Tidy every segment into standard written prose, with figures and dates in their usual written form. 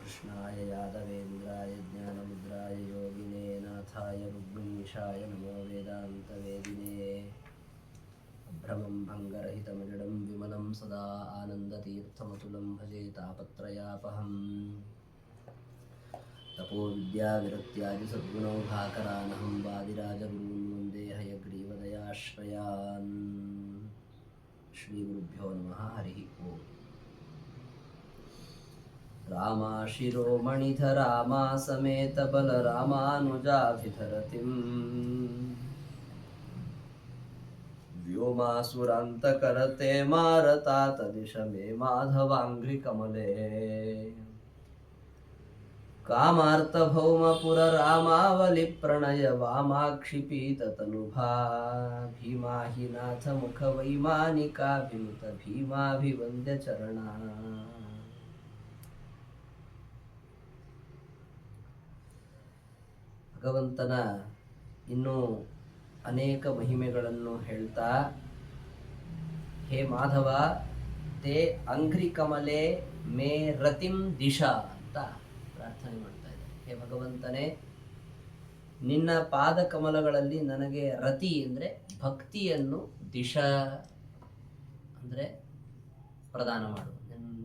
कृष्णाय यादवेन्द्राय ज्ञानमुद्राय योगिने नाथाय रुक्मिणीशाय नमो वेदान्तवेदिने भ्रमं भङ्गरहितमजडं विमलं सदा आनन्दतीर्थमतुलं भजे तापत्रयापहम् तपोविद्याविरक्त्यादिसद्गुणौघाकरानहं वादिराजगुरून् वन्दे हयग्रीवदयाश्रयान् श्रीगुरुभ्यो नमः हरिः ओम् रामाशिरोमणिधरामा समेत बलरामानुजाभिधरतिम् व्योमासुरान्तकरते मारतातदिश मे माधवाङ्घ्रिकमले कामार्तभौमपुररामावलिप्रणय वामाक्षिपीततनुभा भीमा हि नाथमुखवैमानिकाभिमुत भीमाभिवन्द्यचरणा ಭಗವಂತನ ಇನ್ನೂ ಅನೇಕ ಮಹಿಮೆಗಳನ್ನು ಹೇಳ್ತಾ ಹೇ ಮಾಧವ ತೇ ಅಂಘ್ರಿ ಕಮಲೆ ಮೇ ರತಿಂ ದಿಶಾ ಅಂತ ಪ್ರಾರ್ಥನೆ ಮಾಡ್ತಾ ಇದ್ದಾರೆ. ಹೇ ಭಗವಂತನೇ, ನಿನ್ನ ಪಾದ ಕಮಲಗಳಲ್ಲಿ ನನಗೆ ರತಿ ಅಂದರೆ ಭಕ್ತಿಯನ್ನು, ದಿಶಾ ಅಂದರೆ ಪ್ರದಾನ ಮಾಡು,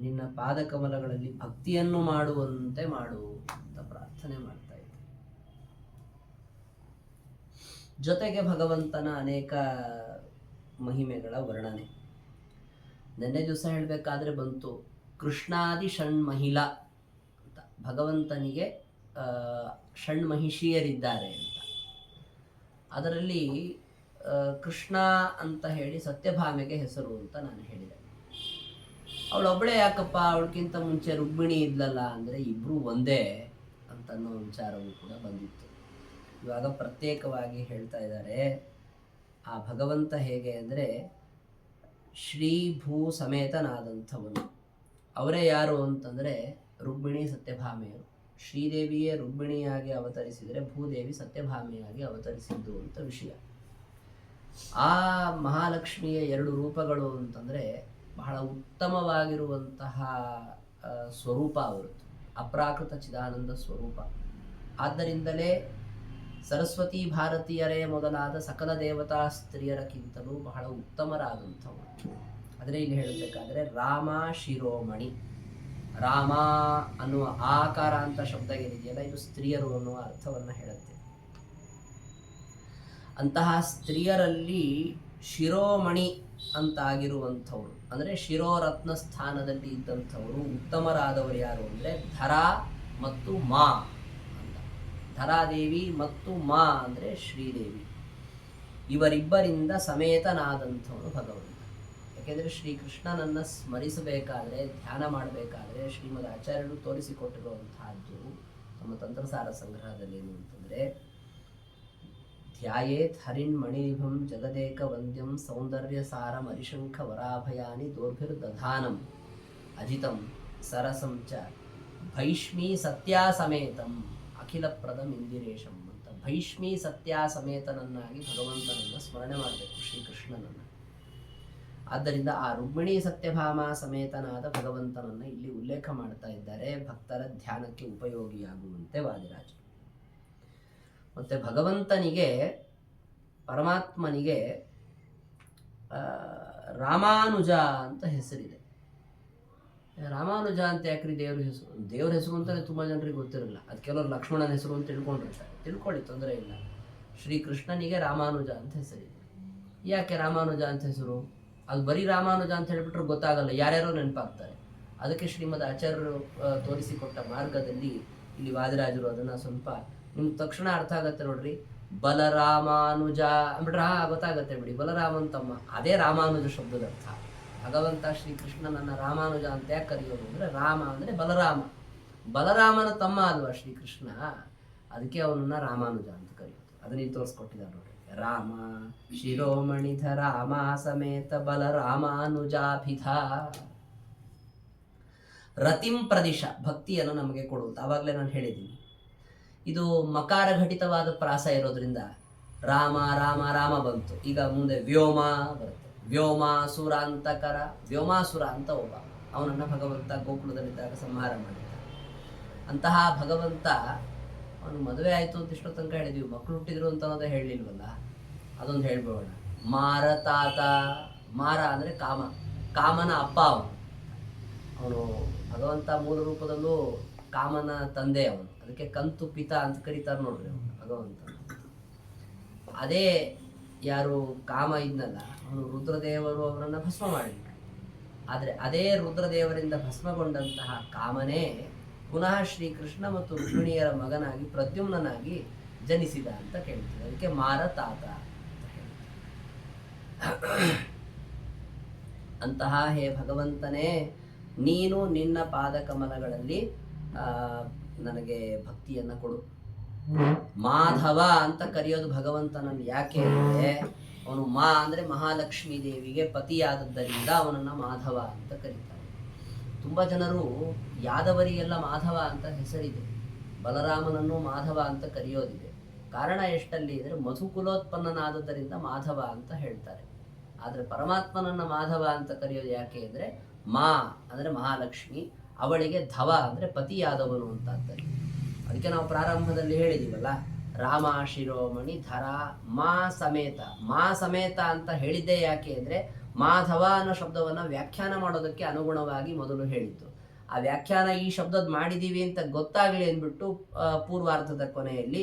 ನಿನ್ನ ಪಾದ ಕಮಲಗಳಲ್ಲಿ ಭಕ್ತಿಯನ್ನು ಮಾಡುವಂತೆ ಮಾಡು ಅಂತ ಪ್ರಾರ್ಥನೆ ಮಾಡ್ತಾ ಇದ್ದಾರೆ. ಜೊತೆಗೆ ಭಗವಂತನ ಅನೇಕ ಮಹಿಮೆಗಳ ವರ್ಣನೆ ನಿನ್ನೆ ದಿವಸ ಹೇಳಬೇಕಾದ್ರೆ ಬಂತು. ಕೃಷ್ಣಾದಿ ಷಣ್ಮಹಿಳಾ ಅಂತ ಭಗವಂತನಿಗೆ ಷಣ್ಮಹಿಷಿಯರಿದ್ದಾರೆ ಅಂತ. ಅದರಲ್ಲಿ ಕೃಷ್ಣ ಅಂತ ಹೇಳಿ ಸತ್ಯಭಾಮೆಗೆ ಹೆಸರು ಅಂತ ನಾನು ಹೇಳಿದೆ. ಅವಳೊಬ್ಬಳೇ ಯಾಕಪ್ಪ, ಅವಳಕ್ಕಿಂತ ಮುಂಚೆ ರುಕ್ಮಿಣಿ ಇದ್ಲಲ್ಲ ಅಂದರೆ ಇಬ್ಬರು ಒಂದೇ ಅಂತನ್ನೋ ವಿಚಾರವೂ ಕೂಡ ಬಂದಿತ್ತು. ಇವಾಗ ಪ್ರತ್ಯೇಕವಾಗಿ ಹೇಳ್ತಾ ಇದ್ದಾರೆ. ಆ ಭಗವಂತ ಹೇಗೆ ಅಂದರೆ ಶ್ರೀ ಭೂ ಸಮೇತನಾದಂಥವನು. ಅವರೇ ಯಾರು ಅಂತಂದರೆ ರುಕ್ಮಿಣಿ ಸತ್ಯಭಾಮೆಯರು. ಶ್ರೀದೇವಿಯೇ ರುಕ್ಮಿಣಿಯಾಗಿ ಅವತರಿಸಿದರೆ ಭೂದೇವಿ ಸತ್ಯಭಾಮೆಯಾಗಿ ಅವತರಿಸಿದ್ದು ಅಂತ ವಿಷಯ. ಆ ಮಹಾಲಕ್ಷ್ಮಿಯ ಎರಡು ರೂಪಗಳು ಅಂತಂದರೆ ಬಹಳ ಉತ್ತಮವಾಗಿರುವಂತಹ ಸ್ವರೂಪ ಅವರದ್ದು, ಅಪ್ರಾಕೃತ ಚಿದಾನಂದ ಸ್ವರೂಪ. ಆದ್ದರಿಂದಲೇ ಸರಸ್ವತಿ ಭಾರತೀಯರೇ ಮೊದಲಾದ ಸಕಲ ದೇವತಾ ಸ್ತ್ರೀಯರಕ್ಕಿಂತಲೂ ಬಹಳ ಉತ್ತಮರಾದಂಥವರು. ಆದರೆ ಇಲ್ಲಿ ಹೇಳಬೇಕಾದ್ರೆ ರಾಮ ಶಿರೋಮಣಿ, ರಾಮ ಅನ್ನುವ ಆಕಾರ ಅಂತ ಶಬ್ದ ಏನಿದೆಯಲ್ಲ, ಇದು ಸ್ತ್ರೀಯರು ಅನ್ನುವ ಅರ್ಥವನ್ನು ಹೇಳುತ್ತೆ. ಅಂತಹ ಸ್ತ್ರೀಯರಲ್ಲಿ ಶಿರೋಮಣಿ ಅಂತಾಗಿರುವಂಥವರು ಅಂದರೆ ಶಿರೋರತ್ನ ಸ್ಥಾನದಲ್ಲಿ ಇದ್ದಂಥವರು ಉತ್ತಮರಾದವರು ಯಾರು ಅಂದರೆ ಧರಾ ಮತ್ತು ಮಾ. ಧರಾದೇವಿ ಮತ್ತು ಮಾ ಅಂದರೆ ಶ್ರೀದೇವಿ. ಇವರಿಬ್ಬರಿಂದ ಸಮೇತನಾದಂಥವನು ಭಗವಂತ. ಯಾಕೆಂದರೆ ಶ್ರೀಕೃಷ್ಣನನ್ನು ಸ್ಮರಿಸಬೇಕಾದ್ರೆ, ಧ್ಯಾನ ಮಾಡಬೇಕಾದ್ರೆ ಶ್ರೀಮದ್ ಆಚಾರ್ಯರು ತೋರಿಸಿಕೊಟ್ಟಿರುವಂತಹದ್ದು ನಮ್ಮ ತಂತ್ರಸಾರ ಸಂಗ್ರಹದಲ್ಲಿ ಏನು ಅಂತಂದರೆ, ಧ್ಯಾಯೇತ್ ಹರಿಣ್ಮಣಿನಿಭಂ ಜಗದೇಕ ವಂದ್ಯಂ ಸೌಂದರ್ಯ ಸಾರಂ ಅರಿಶಂಖ ವರಾಭಯಾನಿ ದೋರ್ಭಿರ್ದಧಾನಂ ಅಜಿತಂ ಸರಸಂ ಚ ಭೈಷ್ಮೀ ಸತ್ಯಾ ಸಮೇತಂ ಅಖಿಲಪ್ರದಂ ಇಂದಿರೇಶಂ ಅಂತ ಭೈಷ್ಮಿ ಸತ್ಯಾ ಸಮೇತನನ್ನಾಗಿ ಭಗವಂತನನ್ನು ಸ್ಮರಣೆ ಮಾಡಬೇಕು, ಶ್ರೀಕೃಷ್ಣನನ್ನು. ಆದ್ದರಿಂದ ಆ ರುಕ್ಮಿಣಿ ಸತ್ಯಭಾಮ ಸಮೇತನಾದ ಭಗವಂತನನ್ನು ಇಲ್ಲಿ ಉಲ್ಲೇಖ ಮಾಡ್ತಾ ಇದ್ದಾರೆ, ಭಕ್ತರ ಧ್ಯಾನಕ್ಕೆ ಉಪಯೋಗಿಯಾಗುವಂತೆ ವಾದಿರಾಜ. ಮತ್ತು ಭಗವಂತನಿಗೆ, ಪರಮಾತ್ಮನಿಗೆ ರಾಮಾನುಜ ಅಂತ ಹೆಸರಿದೆ. ರಾಮಾನುಜ ಅಂತ ಯಾಕ್ರಿ ದೇವ್ರ ಹೆಸರು? ದೇವ್ರ ಹೆಸರು ಅಂತಲೇ ತುಂಬ ಜನರಿಗೆ ಗೊತ್ತಿರಲ್ಲ. ಅದು ಕೆಲವರು ಲಕ್ಷ್ಮಣನ ಹೆಸರು ಅಂತ ತಿಳ್ಕೊಂಡಿರ್ತಾರೆ. ತಿಳ್ಕೊಳ್ಳಿ, ತೊಂದರೆ ಇಲ್ಲ. ಶ್ರೀಕೃಷ್ಣನಿಗೆ ರಾಮಾನುಜ ಅಂತ ಹೆಸರಿದೆ. ಯಾಕೆ ರಾಮಾನುಜ ಅಂತ ಹೆಸರು? ಅದು ಬರೀ ರಾಮಾನುಜ ಅಂತ ಹೇಳಿಬಿಟ್ರೆ ಗೊತ್ತಾಗಲ್ಲ, ಯಾರ್ಯಾರೋ ನೆನಪಾಗ್ತಾರೆ. ಅದಕ್ಕೆ ಶ್ರೀಮದ್ ಆಚಾರ್ಯರು ತೋರಿಸಿಕೊಟ್ಟ ಮಾರ್ಗದಲ್ಲಿ ಇಲ್ಲಿ ವಾದಿರಾಜರು ಅದನ್ನು ಸ್ವಲ್ಪ ನಿಮ್ಗೆ ತಕ್ಷಣ ಅರ್ಥ ಆಗತ್ತೆ ನೋಡ್ರಿ. ಬಲರಾಮಾನುಜ ಅಂದ್ಬಿಟ್ರೆ ಗೊತ್ತಾಗತ್ತೆ ಬಿಡಿ, ಬಲರಾಮನ್ ತಮ್ಮ. ಅದೇ ರಾಮಾನುಜ ಶಬ್ದದ ಅರ್ಥ. ಭಗವಂತ ಶ್ರೀಕೃಷ್ಣನನ್ನು ರಾಮಾನುಜ ಅಂತ ಯಾಕೆ ಕರೆಯೋದು ಅಂದರೆ, ರಾಮ ಅಂದರೆ ಬಲರಾಮ, ಬಲರಾಮನ ತಮ್ಮ ಅಲ್ವಾ ಶ್ರೀಕೃಷ್ಣ, ಅದಕ್ಕೆ ಅವನನ್ನು ರಾಮಾನುಜ ಅಂತ ಕರೆಯೋದು. ಅದನ್ನ ಇಲ್ಲಿ ತೋರಿಸ್ಕೊಟ್ಟಿದ್ದಾರೆ ನೋಡಿ. ರಾಮ ಶಿರೋಮಣಿಧ ರಾಮ ಸಮೇತ ಬಲರಾಮಾನುಜಾಭಿಧ ರತಿಂ ಪ್ರದಿಶ, ಭಕ್ತಿಯನ್ನು ನಮಗೆ ಕೊಡುವಂತ. ಆವಾಗಲೇ ನಾನು ಹೇಳಿದ್ದೀನಿ, ಇದು ಮಕಾರ ಘಟಿತವಾದ ಪ್ರಾಸ ಇರೋದ್ರಿಂದ ರಾಮ ರಾಮ ರಾಮ ಬಂತು. ಈಗ ಮುಂದೆ ವ್ಯೋಮ ಬರುತ್ತೆ. ವ್ಯೋಮಾಸುರಾಂತಕರ, ವ್ಯೋಮಾಸುರ ಅಂತ ಒಬ್ಬ, ಅವನನ್ನು ಭಗವಂತ ಗೋಕುಲದಲ್ಲಿದ್ದಾಗ ಸಂಹಾರ ಮಾಡಿದ. ಅಂತಹ ಭಗವಂತ ಅವನು ಮದುವೆ ಆಯಿತು ಅಂತ ಇಷ್ಟೋ ತನಕ ಹೇಳಿದ್ವಿ, ಮಕ್ಕಳು ಹುಟ್ಟಿದ್ರು ಅಂತ ಅನ್ನೋದೇ ಹೇಳಲಿಲ್ವಲ್ಲ, ಅದೊಂದು ಹೇಳ್ಬೋಣ. ಮಾರ ತಾತ, ಮಾರ ಅಂದರೆ ಕಾಮ, ಕಾಮನ ಅಪ್ಪ ಅವನು ಭಗವಂತ ಮೂಲ ರೂಪದಲ್ಲೂ ಕಾಮನ ತಂದೆ ಅವನು, ಅದಕ್ಕೆ ಕಂತು ಪಿತ ಅಂತ ಕರೀತಾರೆ ನೋಡ್ರಿ ಅವನು ಭಗವಂತ. ಅದೇ ಯಾರು ಕಾಮ ಇದ್ನಲ್ಲ ಅವನು ರುದ್ರದೇವರು ಅವರನ್ನು ಭಸ್ಮ ಮಾಡಿದ್ರು. ಆದರೆ ಅದೇ ರುದ್ರದೇವರಿಂದ ಭಸ್ಮಗೊಂಡಂತಹ ಕಾಮನೇ ಪುನಃ ಶ್ರೀಕೃಷ್ಣ ಮತ್ತು ರುಕ್ಮಿಣಿಯರ ಮಗನಾಗಿ ಪ್ರದ್ಯುಮ್ನಾಗಿ ಜನಿಸಿದ ಅಂತ ಕೇಳ್ತೀವಿ. ಅದಕ್ಕೆ ಮಾರ ತಾತ ಅಂತ ಹೇಳ್ತೀವಿ. ಅಂತಹ ಹೇ ಭಗವಂತನೇ, ನೀನು ನಿನ್ನ ಪಾದಕಮಲಗಳಲ್ಲಿ ನನಗೆ ಭಕ್ತಿಯನ್ನು ಕೊಡು. ಮಾಧವ ಅಂತ ಕರೆಯೋದು ಭಗವಂತನನ್ನು ಯಾಕೆ ಅಂದರೆ ಅವನು ಮಾ ಅಂದರೆ ಮಹಾಲಕ್ಷ್ಮೀ ದೇವಿಗೆ ಪತಿಯಾದದ್ದರಿಂದ ಅವನನ್ನು ಮಾಧವ ಅಂತ ಕರೀತಾರೆ. ತುಂಬ ಜನರು ಯಾದವರಿಗೆಲ್ಲ ಮಾಧವ ಅಂತ ಹೆಸರಿದೆ, ಬಲರಾಮನನ್ನು ಮಾಧವ ಅಂತ ಕರೆಯೋದಿದೆ. ಕಾರಣ ಎಷ್ಟಲ್ಲಿ ಅಂದರೆ ಮಧುಕುಲೋತ್ಪನ್ನನಾದದ್ದರಿಂದ ಮಾಧವ ಅಂತ ಹೇಳ್ತಾರೆ. ಆದರೆ ಪರಮಾತ್ಮನನ್ನು ಮಾಧವ ಅಂತ ಕರೆಯೋದು ಯಾಕೆ ಅಂದರೆ ಮಾ ಅಂದರೆ ಮಹಾಲಕ್ಷ್ಮಿ, ಅವಳಿಗೆ ಧವ ಅಂದರೆ ಪತಿಯಾದವನು ಅಂತ ಅಂತಾರೆ. ಅದಕ್ಕೆ ನಾವು ಪ್ರಾರಂಭದಲ್ಲಿ ಹೇಳಿದೀವಲ್ಲ, ರಾಮ ಶಿರೋಮಣಿ ಧರ ಮಾ ಸಮೇತ. ಮಾ ಸಮೇತ ಅಂತ ಹೇಳಿದ್ದೇ ಯಾಕೆ ಅಂದರೆ ಮಾಧವ ಅನ್ನೋ ಶಬ್ದವನ್ನು ವ್ಯಾಖ್ಯಾನ ಮಾಡೋದಕ್ಕೆ ಅನುಗುಣವಾಗಿ ಮೊದಲು ಹೇಳಿದ್ದು. ಆ ವ್ಯಾಖ್ಯಾನ ಈ ಶಬ್ದದ ಮಾಡಿದ್ದೀವಿ ಅಂತ ಗೊತ್ತಾಗಲಿ ಅಂದ್ಬಿಟ್ಟು ಪೂರ್ವಾರ್ಧದ ಕೊನೆಯಲ್ಲಿ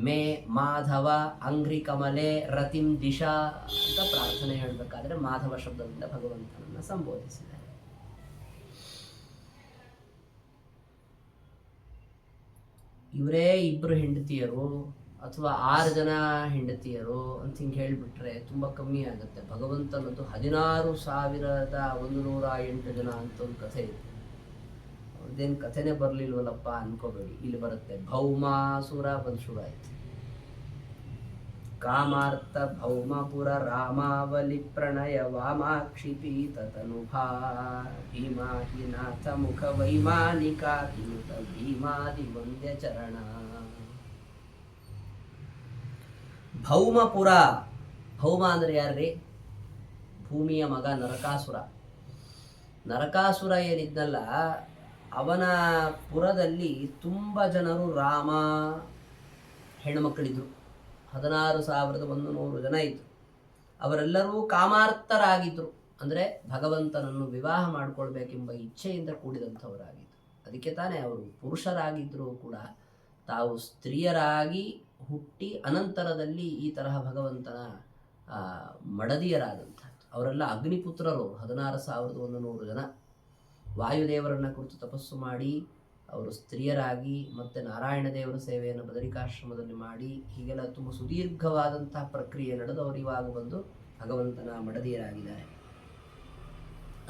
ಮೇ ಮಾಧವ ಅಂಘ್ರಿ ಕಮಲೆ ರತಿಂ ದಿಶಾ ಅಂತ ಪ್ರಾರ್ಥನೆ ಹೇಳಬೇಕಾದ್ರೆ ಮಾಧವ ಶಬ್ದದಿಂದ ಭಗವಂತನನ್ನು ಸಂಬೋಧಿಸಿದ್ದಾರೆ. ಇವರೇ ಇಬ್ಬರು ಹೆಂಡತಿಯರು ಅಥವಾ 6 ಜನ ಹೆಂಡತಿಯರು ಅಂತ ಹಿಂಗೆ ಹೇಳಿಬಿಟ್ರೆ ತುಂಬ ಕಮ್ಮಿ ಆಗುತ್ತೆ. ಭಗವಂತನದ್ದು 16,108 ಜನ ಅಂತ ಒಂದು ಕಥೆ ಇದೆ. ಅವ್ರದ್ದೇನು ಕಥೆನೇ ಬರಲಿಲ್ವಲ್ಲಪ್ಪ ಅನ್ಕೋಬೇಡಿ, ಇಲ್ಲಿ ಬರುತ್ತೆ. ಭೌಮಾಸುರ ಬಂದು ಶುರು ಆಯ್ತು. ಕಾಮಾರ್ಥ ಭೌಮಪುರ ರಾಮಾವಲಿ ಪ್ರಣಯ ವಾಮಾಕ್ಷಿ ಪೀತ ತನುಭಾ ಭೀಮಾಹಿನಾಥ ಮುಖ ವೈಮಾನಿಕಾ ಕಿನುತ ಭೀಮಾದಿ ವಂದ್ಯ ಚರಣ. ಭೌಮಪುರ, ಭೌಮ ಅಂದರೆ ಯಾರ್ರಿ? ಭೂಮಿಯ ಮಗ ನರಕಾಸುರ. ನರಕಾಸುರ ಏನಿದ್ನಲ್ಲ ಅವನ ಪುರದಲ್ಲಿ ತುಂಬ ಜನರು ರಾಮ ಹೆಣ್ಣುಮಕ್ಕಳಿದ್ರು. 16,100 ಜನ ಇದ್ರು. ಅವರೆಲ್ಲರೂ ಕಾಮಾರ್ಥರಾಗಿದ್ದರು, ಅಂದರೆ ಭಗವಂತನನ್ನು ವಿವಾಹ ಮಾಡಿಕೊಳ್ಬೇಕೆಂಬ ಇಚ್ಛೆಯಿಂದ ಕೂಡಿದಂಥವರಾಗಿದ್ದರು. ಅದಕ್ಕೆ ತಾನೇ ಅವರು ಪುರುಷರಾಗಿದ್ದರೂ ಕೂಡ ತಾವು ಸ್ತ್ರೀಯರಾಗಿ ಹುಟ್ಟಿ ಅನಂತರದಲ್ಲಿ ಈ ತರಹ ಭಗವಂತನ ಮಡದಿಯರಾದಂಥದ್ದು. ಅವರೆಲ್ಲ ಅಗ್ನಿಪುತ್ರರು. 16,100 ಜನ ವಾಯುದೇವರನ್ನು ಕುರಿತು ತಪಸ್ಸು ಮಾಡಿ ಅವರು ಸ್ತ್ರೀಯರಾಗಿ ಮತ್ತೆ ನಾರಾಯಣ ದೇವರ ಸೇವೆಯನ್ನು ಬದರಿಕಾಶ್ರಮದಲ್ಲಿ ಮಾಡಿ ಹೀಗೆಲ್ಲ ತುಂಬ ಸುದೀರ್ಘವಾದಂತಹ ಪ್ರಕ್ರಿಯೆ ನಡೆದು ಅವರು ಇವಾಗ ಬಂದು ಭಗವಂತನ ಮಡದಿಯರಾಗಿದ್ದಾರೆ.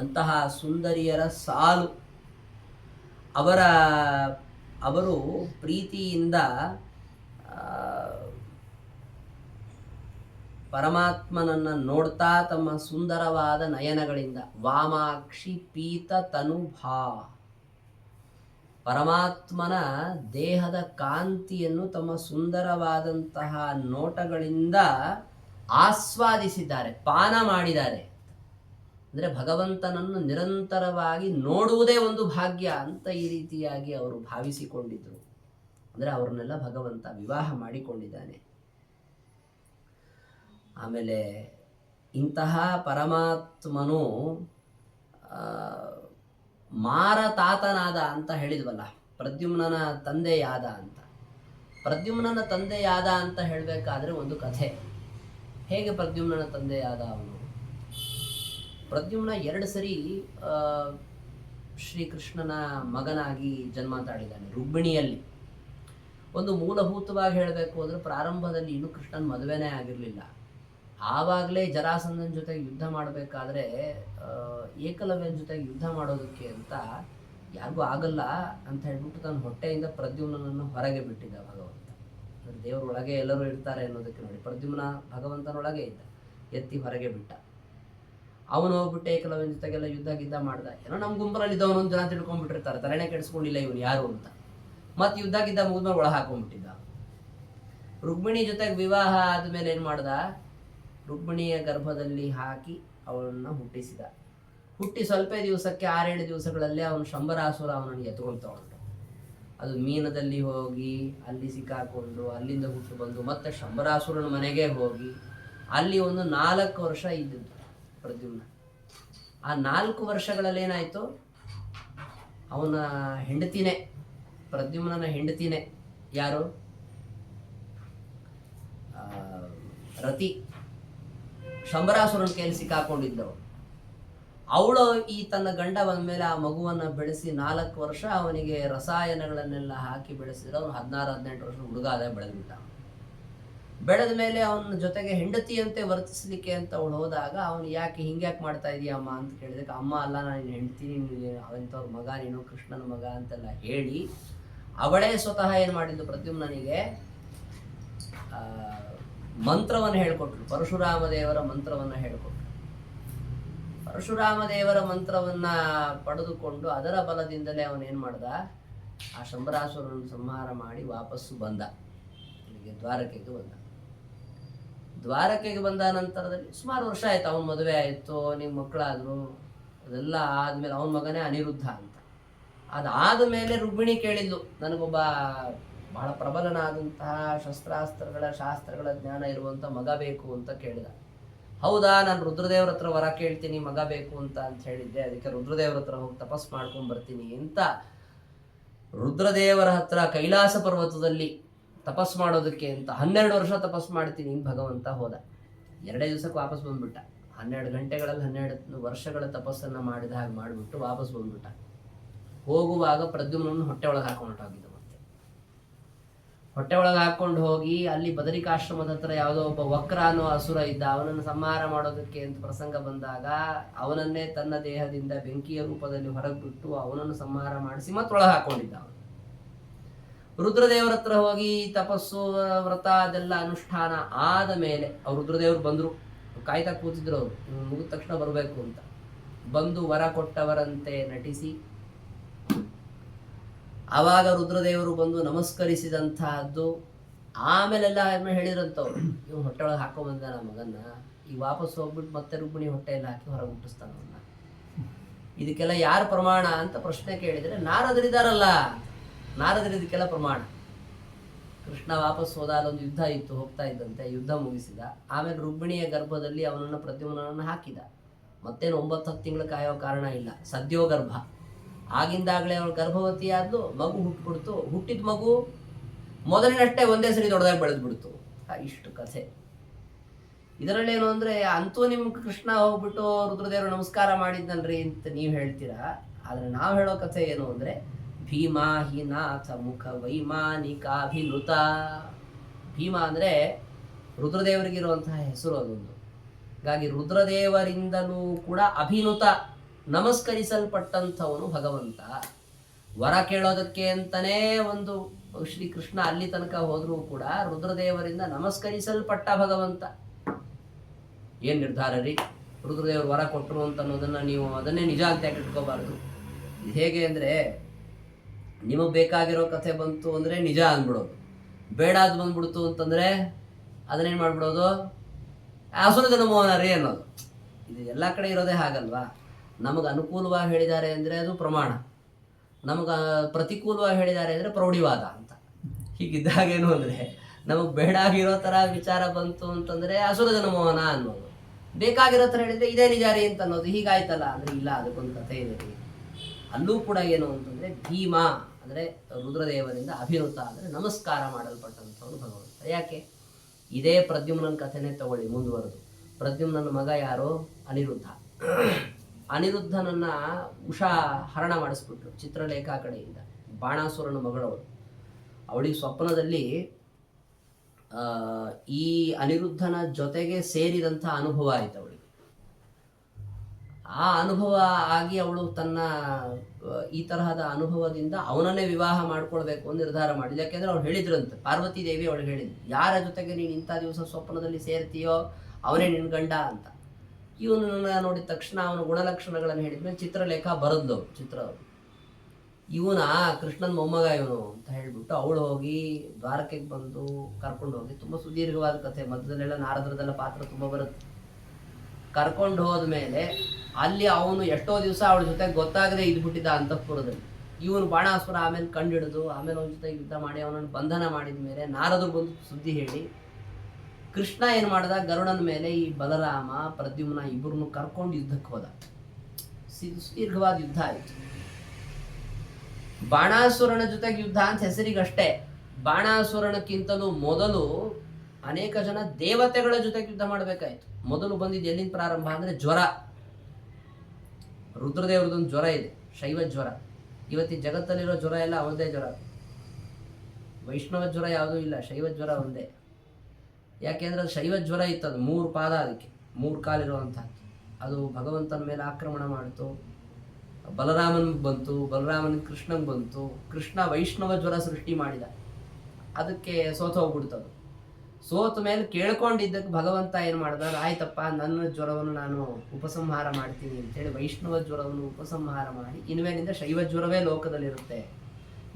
ಅಂತಹ ಸುಂದರಿಯರ ಸಾಲು. ಅವರು ಪ್ರೀತಿಯಿಂದ ಪರಮಾತ್ಮನನ್ನು ನೋಡ್ತಾ ತಮ್ಮ ಸುಂದರವಾದ ನಯನಗಳಿಂದ ವಾಮಾಕ್ಷಿ ಪೀತ ತನುಭಾ, ಪರಮಾತ್ಮನ ದೇಹದ ಕಾಂತಿಯನ್ನು ತಮ್ಮ ಸುಂದರವಾದಂತಹ ನೋಟಗಳಿಂದ ಆಸ್ವಾದಿಸಿದ್ದಾರೆ, ಪಾನ ಮಾಡಿದ್ದಾರೆ. ಅಂದರೆ ಭಗವಂತನನ್ನು ನಿರಂತರವಾಗಿ ನೋಡುವುದೇ ಒಂದು ಭಾಗ್ಯ ಅಂತ ಈ ರೀತಿಯಾಗಿ ಅವರು ಭಾವಿಸಿಕೊಂಡಿದ್ರು. ಅಂದರೆ ಅವ್ರನ್ನೆಲ್ಲ ಭಗವಂತ ವಿವಾಹ ಮಾಡಿಕೊಂಡಿದ್ದಾನೆ. ಆಮೇಲೆ ಇಂತಹ ಪರಮಾತ್ಮನು ಮಾರತಾತನಾದ ಅಂತ ಹೇಳಿದ್ವಲ್ಲ, ಪ್ರದ್ಯುಮ್ನನ ತಂದೆಯಾದ ಅಂತ. ಪ್ರದ್ಯುಮ್ನನ ತಂದೆಯಾದ ಅಂತ ಹೇಳಬೇಕಾದ್ರೆ ಒಂದು ಕಥೆ. ಹೇಗೆ ಪ್ರದ್ಯುಮ್ನನ ತಂದೆಯಾದ ಅವನು? ಪ್ರದ್ಯುಮ್ನ 2 ಸರಿ ಶ್ರೀಕೃಷ್ಣನ ಮಗನಾಗಿ ಜನ್ಮ ತಾಳಿದ್ದಾನೆ ರುಕ್ಮಿಣಿಯಲ್ಲಿ. ಒಂದು ಮೂಲಭೂತವಾಗಿ ಹೇಳಬೇಕು ಅಂದರೆ ಪ್ರಾರಂಭದಲ್ಲಿ ಇನ್ನೂ ಕೃಷ್ಣನ ಮದುವೆನೇ ಆಗಿರಲಿಲ್ಲ. ಆವಾಗಲೇ ಜರಾಸಂಧನ ಜೊತೆಗೆ ಯುದ್ಧ ಮಾಡಬೇಕಾದ್ರೆ ಏಕಲವ್ಯನ ಜೊತೆಗೆ ಯುದ್ಧ ಮಾಡೋದಕ್ಕೆ ಅಂತ ಯಾರಿಗೂ ಆಗಲ್ಲ ಅಂತ ಹೇಳ್ಬಿಟ್ಟು ತನ್ನ ಹೊಟ್ಟೆಯಿಂದ ಪ್ರದ್ಯುಮ್ನನ್ನು ಹೊರಗೆ ಬಿಟ್ಟಿದ್ದ ಭಗವಂತ. ದೇವರೊಳಗೆ ಎಲ್ಲರೂ ಇರ್ತಾರೆ ಅನ್ನೋದಕ್ಕೆ ನೋಡಿ, ಪ್ರದ್ಯುಮ್ನ ಭಗವಂತನೊಳಗೆ ಇದ್ದ, ಎತ್ತಿ ಹೊರಗೆ ಬಿಟ್ಟ. ಅವನು ಹೋಗ್ಬಿಟ್ಟು ಏಕಲವ್ಯನ ಜೊತೆಗೆಲ್ಲ ಯುದ್ಧ ಮಾಡ್ದ. ಏನೋ ನಮ್ಮ ಗುಂಪಲ್ಲಿ ಇದ್ದವನೊಂದು ಜನ ತಿಳ್ಕೊಂಡ್ಬಿಟ್ಟಿರ್ತಾರೆ, ತಲೆನೇ ಕೆಡಿಸ್ಕೊಂಡಿಲ್ಲ ಇವನು ಯಾರು ಅಂತ. ಮತ್ತೆ ಯುದ್ಧ ಮುಗಿದ್ಮೇಲೆ ಒಳ ಹಾಕೊಂಡ್ಬಿಟ್ಟಿದ್ದ. ರುಕ್ಮಿಣಿ ಜೊತೆಗೆ ವಿವಾಹ ಆದಮೇಲೆ ಏನು ಮಾಡ್ದ? ರುಕ್ಮಿಣಿಯ ಗರ್ಭದಲ್ಲಿ ಹಾಕಿ ಅವಳನ್ನು ಹುಟ್ಟಿಸಿದ. ಹುಟ್ಟಿ ಸ್ವಲ್ಪ ದಿವಸಕ್ಕೆ 6-7 ದಿವಸಗಳಲ್ಲೇ ಅವನು ಶಂಬರಾಸುರ ಅವನನ್ನು ಎತ್ಕೊಳ್ತಾ ಹೊರಟ. ಅದು ಮೀನದಲ್ಲಿ ಹೋಗಿ ಅಲ್ಲಿ ಸಿಕ್ಕಾಕೊಂಡು ಅಲ್ಲಿಂದ ಹುಟ್ಟು ಬಂದು ಮತ್ತೆ ಶಂಬರಾಸುರನ ಮನೆಗೆ ಹೋಗಿ ಅಲ್ಲಿ ಒಂದು 4 ವರ್ಷ ಇದ್ದದ್ದು ಪ್ರದ್ಯುಮ್ನ. ಆ 4 ವರ್ಷಗಳಲ್ಲಿ ಏನಾಯಿತು, ಅವನ ಹೆಂಡತಿನೇ, ಪ್ರದ್ಯುಮ್ನ ಹೆಂಡತಿನೇ ಯಾರು, ರತಿ, ಶಂಬರಾಸುರನ ಕೈಯಲ್ಲಿ ಸಿಕ್ಕಾಕೊಂಡಿದ್ದವಳು. ಅವಳು ಈ ತನ್ನ ಗಂಡ ಬಂದ ಮೇಲೆ ಆ ಮಗುವನ್ನು ಬೆಳೆಸಿ 4 ವರ್ಷ ಅವನಿಗೆ ರಸಾಯನಗಳನ್ನೆಲ್ಲ ಹಾಕಿ ಬೆಳೆಸಿದ್ರೆ ಅವನು 16-18 ವರ್ಷ ಹುಡುಗ ಆದ ಬೆಳೆದ್ಬಿಟ್ಟ. ಬೆಳೆದ ಮೇಲೆ ಅವನ ಜೊತೆಗೆ ಹೆಂಡತಿಯಂತೆ ವರ್ತಿಸ್ಲಿಕ್ಕೆ ಅಂತ ಅವಳು ಹೋದಾಗ ಅವನು ಯಾಕೆ ಹಿಂಗ್ಯಾಕೆ ಮಾಡ್ತಾ ಇದೀಯ ಅಮ್ಮ ಅಂತ ಕೇಳಿದಕ್ಕೆ, ಅಮ್ಮ ಅಲ್ಲ ನಾನು ಹೆಂಡತಿ, ಅವಂಥವ್ರ ಮಗ ನೀನು, ಕೃಷ್ಣನ ಮಗ ಅಂತೆಲ್ಲ ಹೇಳಿ ಅವಳೇ ಸ್ವತಃ ಏನು ಮಾಡಿದ್ದು, ಪ್ರದ್ಯುಮ್ನಿಗೆ ಮಂತ್ರವನ್ನು ಹೇಳ್ಕೊಟ್ರು. ಪರಶುರಾಮ ದೇವರ ಮಂತ್ರವನ್ನು ಹೇಳ್ಕೊಟ್ರು. ಪರಶುರಾಮ ದೇವರ ಮಂತ್ರವನ್ನ ಪಡೆದುಕೊಂಡು ಅದರ ಬಲದಿಂದಲೇ ಅವನೇನು ಮಾಡ್ದ, ಆ ಶಂಬರಾಸುರನ್ನು ಸಂಹಾರ ಮಾಡಿ ವಾಪಸ್ಸು ಬಂದ. ಇಲ್ಲಿಗೆ ದ್ವಾರಕೆಗೆ ಬಂದ. ದ್ವಾರಕೆಗೆ ಬಂದ ನಂತರದಲ್ಲಿ ಸುಮಾರು ವರ್ಷ ಆಯ್ತು, ಅವನ ಮದುವೆ ಆಯಿತು, ನಿಮ್ಮ ಮಕ್ಕಳಾದ್ರು, ಅದೆಲ್ಲ ಆದಮೇಲೆ ಅವನ ಮಗನೇ ಅನಿರುದ್ಧ ಅಂತ. ಅದಾದ ಮೇಲೆ ರುಕ್ಮಿಣಿ ಕೇಳಿದ್ಲು, ನನಗೊಬ್ಬ ಬಹಳ ಪ್ರಬಲನಾದಂತಹ ಶಾಸ್ತ್ರಗಳ ಜ್ಞಾನ ಇರುವಂಥ ಮಗ ಬೇಕು ಅಂತ ಕೇಳಿದ. ಹೌದಾ, ನಾನು ರುದ್ರದೇವ್ರ ಹತ್ರ ವರ ಕೇಳ್ತೀನಿ ಮಗ ಬೇಕು ಅಂತ ಹೇಳಿದ್ದೆ, ಅದಕ್ಕೆ ರುದ್ರದೇವ್ರ ಹತ್ರ ಹೋಗಿ ತಪಸ್ ಮಾಡ್ಕೊಂಡು ಬರ್ತೀನಿ ಅಂತ ರುದ್ರದೇವರ ಹತ್ರ ಕೈಲಾಸ ಪರ್ವತದಲ್ಲಿ ತಪಸ್ ಮಾಡೋದಕ್ಕೆ ಅಂತ 12 ವರ್ಷ ತಪಸ್ ಮಾಡ್ತೀನಿ ಭಗವಂತ ಹೋದ. 2 ದಿವಸಕ್ಕೆ ವಾಪಸ್ ಬಂದ್ಬಿಟ್ಟ. 12 ಗಂಟೆಗಳಲ್ಲಿ 12 ವರ್ಷಗಳ ತಪಸ್ಸನ್ನು ಮಾಡಿದ ಹಾಗೆ ಮಾಡಿಬಿಟ್ಟು ವಾಪಸ್ ಬಂದ್ಬಿಟ್ಟ. ಹೋಗುವಾಗ ಪ್ರದ್ಯುಮ್ನನ್ನು ಹೊಟ್ಟೆ ಒಳಗೆ ಹಾಕೊಂಡು ಹೋಗಿದ್ದ. ಮತ್ತೆ ಹೊಟ್ಟೆ ಒಳಗೆ ಹಾಕೊಂಡು ಹೋಗಿ ಅಲ್ಲಿ ಬದರಿಕಾಶ್ರಮದ ಹತ್ರ ಯಾವುದೋ ಒಬ್ಬ ವಕ್ರ ಅನ್ನೋ ಅಸುರ ಇದ್ದ, ಅವನನ್ನು ಸಂಹಾರ ಮಾಡೋದಕ್ಕೆ ಅಂತ ಪ್ರಸಂಗ ಬಂದಾಗ ಅವನನ್ನೇ ತನ್ನ ದೇಹದಿಂದ ಬೆಂಕಿಯ ರೂಪದಲ್ಲಿ ಹೊರಗೆ ಬಿಟ್ಟು ಅವನನ್ನು ಸಂಹಾರ ಮಾಡಿಸಿ ಮತ್ತೊಳಗೆ ಹಾಕೊಂಡಿದ್ದ. ಅವನು ರುದ್ರದೇವರ ಹತ್ರ ಹೋಗಿ ತಪಸ್ಸು ವ್ರತ ಅದೆಲ್ಲ ಅನುಷ್ಠಾನ ಆದ ಮೇಲೆ ಅವ್ರು ರುದ್ರದೇವರು ಬಂದರು, ಕಾಯ್ತಾ ಕೂತಿದ್ರು. ಅವರು ಮುಗಿದ ತಕ್ಷಣ ಬರಬೇಕು ಅಂತ ಬಂದು ವರ ಕೊಟ್ಟವರಂತೆ ನಟಿಸಿ ಆವಾಗ ರುದ್ರದೇವರು ಬಂದು ನಮಸ್ಕರಿಸಿದಂತಹದ್ದು. ಆಮೇಲೆಲ್ಲ ಹೇಳಿರಂತವ್ರು, ಇವ್ ಹೊಟ್ಟೆ ಒಳಗೆ ಹಾಕೊ ಬಂದ ನಮ್ಮ ಮಗನ್ನ, ಈಗ ವಾಪಸ್ ಹೋಗ್ಬಿಟ್ಟು ಮತ್ತೆ ರುಕ್ಮಿಣಿ ಹೊಟ್ಟೆಯಲ್ಲಿ ಹಾಕಿ ಹೊರಗೆ ಹುಟ್ಟಿಸ್ತಾನವನ್ನ. ಇದಕ್ಕೆಲ್ಲ ಯಾರು ಪ್ರಮಾಣ ಅಂತ ಪ್ರಶ್ನೆ ಕೇಳಿದರೆ ನಾರದರಿದಾರಲ್ಲ, ನಾರದರು ಇದಕ್ಕೆಲ್ಲ ಪ್ರಮಾಣ. ಕೃಷ್ಣ ವಾಪಸ್ ಹೋದ, ಅಲ್ಲೊಂದು ಯುದ್ಧ ಇತ್ತು, ಹೋಗ್ತಾ ಇದ್ದಂತೆ, ಯುದ್ಧ ಮುಗಿಸಿದ. ಆಮೇಲೆ ರುಕ್ಮಿಣಿಯ ಗರ್ಭದಲ್ಲಿ ಅವನನ್ನು ಪ್ರದ್ಯುಮ್ನನ್ನು ಹಾಕಿದ. ಮತ್ತೇನು 9-10 ತಿಂಗಳು ಕಾಯೋ ಕಾರಣ ಇಲ್ಲ, ಸದ್ಯೋ ಗರ್ಭ. ಆಗಿಂದಾಗಲೇ ಅವಳು ಗರ್ಭವತಿ ಆದ್ಲು, ಮಗು ಹುಟ್ಟುಬಿಡ್ತು. ಹುಟ್ಟಿದ ಮಗು ಮೊದಲಿನಷ್ಟೇ ಒಂದೇ ಸರಿ ದೊಡ್ಡದಾಗಿ ಬೆಳೆದ್ಬಿಡ್ತು. ಇಷ್ಟು ಕಥೆ. ಇದರಲ್ಲೇನು ಅಂದರೆ, ಅಂತೂ ನಿಮ್ಗೆ ಕೃಷ್ಣ ಹೋಗ್ಬಿಟ್ಟು ರುದ್ರದೇವರು ನಮಸ್ಕಾರ ಮಾಡಿದ್ನಲ್ರಿ ಅಂತ ನೀವು ಹೇಳ್ತೀರಾ. ಆದರೆ ನಾವು ಹೇಳೋ ಕಥೆ ಏನು ಅಂದರೆ, ಭೀಮಾ ಹಿ ನಾಥ ಮುಖ ವೈಮಾನಿಕಾಭಿನುತ. ಭೀಮ ಅಂದರೆ ರುದ್ರದೇವರಿಗಿರುವಂತಹ ಹೆಸರು ಅದೊಂದು. ಹಾಗಾಗಿ ರುದ್ರದೇವರಿಂದಲೂ ಕೂಡ ಅಭಿನುತ, ನಮಸ್ಕರಿಸಲ್ಪಟ್ಟಂಥವನು ಭಗವಂತ. ವರ ಕೇಳೋದಕ್ಕೆ ಅಂತಲೇ ಒಂದು ಶ್ರೀಕೃಷ್ಣ ಅಲ್ಲಿ ತನಕ ಹೋದರೂ ಕೂಡ ರುದ್ರದೇವರಿಂದ ನಮಸ್ಕರಿಸಲ್ಪಟ್ಟ ಭಗವಂತ. ಏನು ನಿರ್ಧಾರ ರೀ, ರುದ್ರದೇವರು ವರ ಕೊಟ್ಟರು ಅಂತ ಅನ್ನೋದನ್ನು ನೀವು ಅದನ್ನೇ ನಿಜ ಅಂತ ಯಾಕೆ ಇಟ್ಕೋಬಾರ್ದು. ಇದು ಹೇಗೆ ಅಂದರೆ, ನಿಮಗೆ ಬೇಕಾಗಿರೋ ಕಥೆ ಬಂತು ಅಂದರೆ ನಿಜ ಅಂದ್ಬಿಡೋದು, ಬೇಡ ಅದು ಬಂದ್ಬಿಡ್ತು ಅಂತಂದರೆ ಅದನ್ನೇನು ಮಾಡ್ಬಿಡೋದು, ಅಸುರದ ಮೋಹನ ರೀ ಅನ್ನೋದು. ಇದು ಎಲ್ಲ ಕಡೆ ಇರೋದೇ ಹಾಗಲ್ವಾ. ನಮಗೆ ಅನುಕೂಲವಾಗಿ ಹೇಳಿದ್ದಾರೆ ಅಂದರೆ ಅದು ಪ್ರಮಾಣ, ನಮಗೆ ಪ್ರತಿಕೂಲವಾಗಿ ಹೇಳಿದ್ದಾರೆ ಅಂದರೆ ಪ್ರೌಢಿವಾದ ಅಂತ. ಹೀಗಿದ್ದಾಗೇನು ಅಂದರೆ, ನಮಗೆ ಬೇಡ ಆಗಿರೋ ಥರ ವಿಚಾರ ಬಂತು ಅಂತಂದರೆ ಅಸುರದ ಮೋಹನ ಅನ್ನೋದು, ಬೇಕಾಗಿರೋ ಥರ ಹೇಳಿದರೆ ಇದೇ ನಿಜ ರೀ ಅಂತ ಅನ್ನೋದು. ಹೀಗಾಯ್ತಲ್ಲ ಅಂದರೆ ಇಲ್ಲ, ಅದಕ್ಕೊಂದು ಕಥೆ ಇದೆ ರೀ. ಅಲ್ಲೂ ಕೂಡ ಏನು ಅಂತಂದರೆ, ಭೀಮ ಅಂದರೆ ರುದ್ರದೇವರಿಂದ ಅಭಿನುತ ಅಂದರೆ ನಮಸ್ಕಾರ ಮಾಡಲ್ಪಟ್ಟಂಥವ್ರು ಭಗವಂತ. ಯಾಕೆ? ಇದೇ ಪ್ರದ್ಯುಮ್ನನ ಕಥೆನೇ ತಗೊಳ್ಳಿ ಮುಂದುವರೆದು. ಪ್ರದ್ಯುಮ್ನನ ಮಗ ಯಾರು? ಅನಿರುದ್ಧ. ಅನಿರುದ್ಧನನ್ನ ಉಷಾ ಹರಣ ಮಾಡಿಸ್ಬಿಟ್ರು ಚಿತ್ರಲೇಖಾ ಕಡೆಯಿಂದ. ಬಾಣಾಸುರನ ಮಗಳವಳು. ಅವಳಿಗೆ ಸ್ವಪ್ನದಲ್ಲಿ ಈ ಅನಿರುದ್ಧನ ಜೊತೆಗೆ ಸೇರಿದಂಥ ಅನುಭವ ಆಯ್ತು ಅವಳಿಗೆ. ಆ ಅನುಭವ ಆಗಿ ಅವಳು ತನ್ನ ಈ ತರಹದ ಅನುಭವದಿಂದ ಅವನನ್ನೇ ವಿವಾಹ ಮಾಡ್ಕೊಳ್ಬೇಕು ಅಂತ ನಿರ್ಧಾರ ಮಾಡಿದ್ಲು. ಯಾಕೆಂದ್ರೆ ಅವ್ರು ಹೇಳಿದ್ರಂತೆ, ಪಾರ್ವತಿ ದೇವಿ ಅವಳಿಗೆ ಹೇಳಿದ್ರು, ಯಾರ ಜೊತೆಗೆ ನೀನು ಇಂಥ ದಿವಸ ಸ್ವಪ್ನದಲ್ಲಿ ಸೇರ್ತೀಯೋ ಅವನೇ ನಿನ್ನ ಗಂಡ ಅಂತ. ಇವನನ್ನ ನೋಡಿದ ತಕ್ಷಣ ಅವನ ಗುಣಲಕ್ಷಣಗಳನ್ನು ಹೇಳಿದ್ಮೇಲೆ ಚಿತ್ರಲೇಖಾ ಬರದ್ಲು ಚಿತ್ರ. ಇವನ ಕೃಷ್ಣನ ಮೊಮ್ಮಗ ಇವನು ಅಂತ ಹೇಳ್ಬಿಟ್ಟು ಅವಳು ಹೋಗಿ ದ್ವಾರಕೆಗೆ ಬಂದು ಕರ್ಕೊಂಡು ಹೋಗಿ, ತುಂಬ ಸುದೀರ್ಘವಾದ ಕಥೆ, ಮಧ್ಯದಲ್ಲೆಲ್ಲ ನಾರದರದೆಲ್ಲ ಪಾತ್ರ ತುಂಬ ಬರುತ್ತೆ. ಕರ್ಕೊಂಡು ಹೋದ್ಮೇಲೆ ಅಲ್ಲಿ ಅವನು ಎಷ್ಟೋ ದಿವಸ ಅವಳ ಜೊತೆ ಗೊತ್ತಾಗದೆ ಇದ್ಬಿಟ್ಟಿದ್ದ ಅಂತಃಪುರದಲ್ಲಿ. ಇವನು ಬಾಣಾಸುರ ಆಮೇಲೆ ಕಂಡಿಡಿದು ಆಮೇಲೆ ಅವನ ಜೊತೆ ಯುದ್ಧ ಮಾಡಿ ಅವನನ್ನು ಬಂಧನ ಮಾಡಿದ ಮೇಲೆ ನಾರದರು ಬಂದು ಸುದ್ದಿ ಹೇಳಿ ಕೃಷ್ಣ ಏನು ಮಾಡ್ದ, ಗರುಡನ ಮೇಲೆ ಈ ಬಲರಾಮ ಪ್ರದ್ಯುಮ್ನ ಇಬ್ಬರನ್ನು ಕರ್ಕೊಂಡು ಯುದ್ಧಕ್ಕೆ ಹೋದ. ಸುದೀರ್ಘವಾದ ಯುದ್ಧ ಆಯಿತು. ಬಾಣಾಸುರನ ಜೊತೆಗೆ ಯುದ್ಧ ಅಂತ ಹೆಸರಿಗಷ್ಟೇ. ಬಾಣಾಸುರನಕ್ಕಿಂತಲೂ ಮೊದಲು ಅನೇಕ ಜನ ದೇವತೆಗಳ ಜೊತೆಗೆ ಯುದ್ಧ ಮಾಡಬೇಕಾಯ್ತು. ಮೊದಲು ಬಂದಿದ್ದು ಎಲ್ಲಿಂದ ಪ್ರಾರಂಭ ಅಂದ್ರೆ ಜ್ವರ. ರುದ್ರದೇವ್ರದೊಂದು ಜ್ವರ ಇದೆ, ಶೈವ ಜ್ವರ. ಇವತ್ತಿನ ಜಗತ್ತಲ್ಲಿರೋ ಜ್ವರ ಎಲ್ಲ ಅವನದೇ ಜ್ವರ. ವೈಷ್ಣವ ಜ್ವರ ಯಾವುದೂ ಇಲ್ಲ, ಶೈವ ಜ್ವರ ಒಂದೇ. ಯಾಕೆಂದ್ರೆ ಅದು ಶೈವ ಜ್ವರ ಇತ್ತು, ಅದು 3 ಪಾದ, ಅದಕ್ಕೆ 3 ಕಾಲಿರುವಂಥದ್ದು. ಅದು ಭಗವಂತನ ಮೇಲೆ ಆಕ್ರಮಣ ಮಾಡಿತು. ಬಲರಾಮನ್ ಬಂತು, ಬಲರಾಮನ್ ಕೃಷ್ಣನ್ ಬಂತು. ಕೃಷ್ಣ ವೈಷ್ಣವ ಜ್ವರ ಸೃಷ್ಟಿ ಮಾಡಿದ, ಅದಕ್ಕೆ ಸೋತೋಗ್ಬಿಡ್ತದು. ಸೋತ ಮೇಲೆ ಕೇಳ್ಕೊಂಡಿದ್ದಕ್ಕೆ ಭಗವಂತ ಏನು ಮಾಡ್ದ, ಆಯ್ತಪ್ಪ ನನ್ನ ಜ್ವರವನ್ನು ನಾನು ಉಪಸಂಹಾರ ಮಾಡ್ತೀನಿ ಅಂತೇಳಿ ವೈಷ್ಣವ ಜ್ವರವನ್ನು ಉಪಸಂಹಾರ ಮಾಡಿ ಇನ್ಮೇಲಿಂದ ಶೈವ ಜ್ವರವೇ ಲೋಕದಲ್ಲಿರುತ್ತೆ.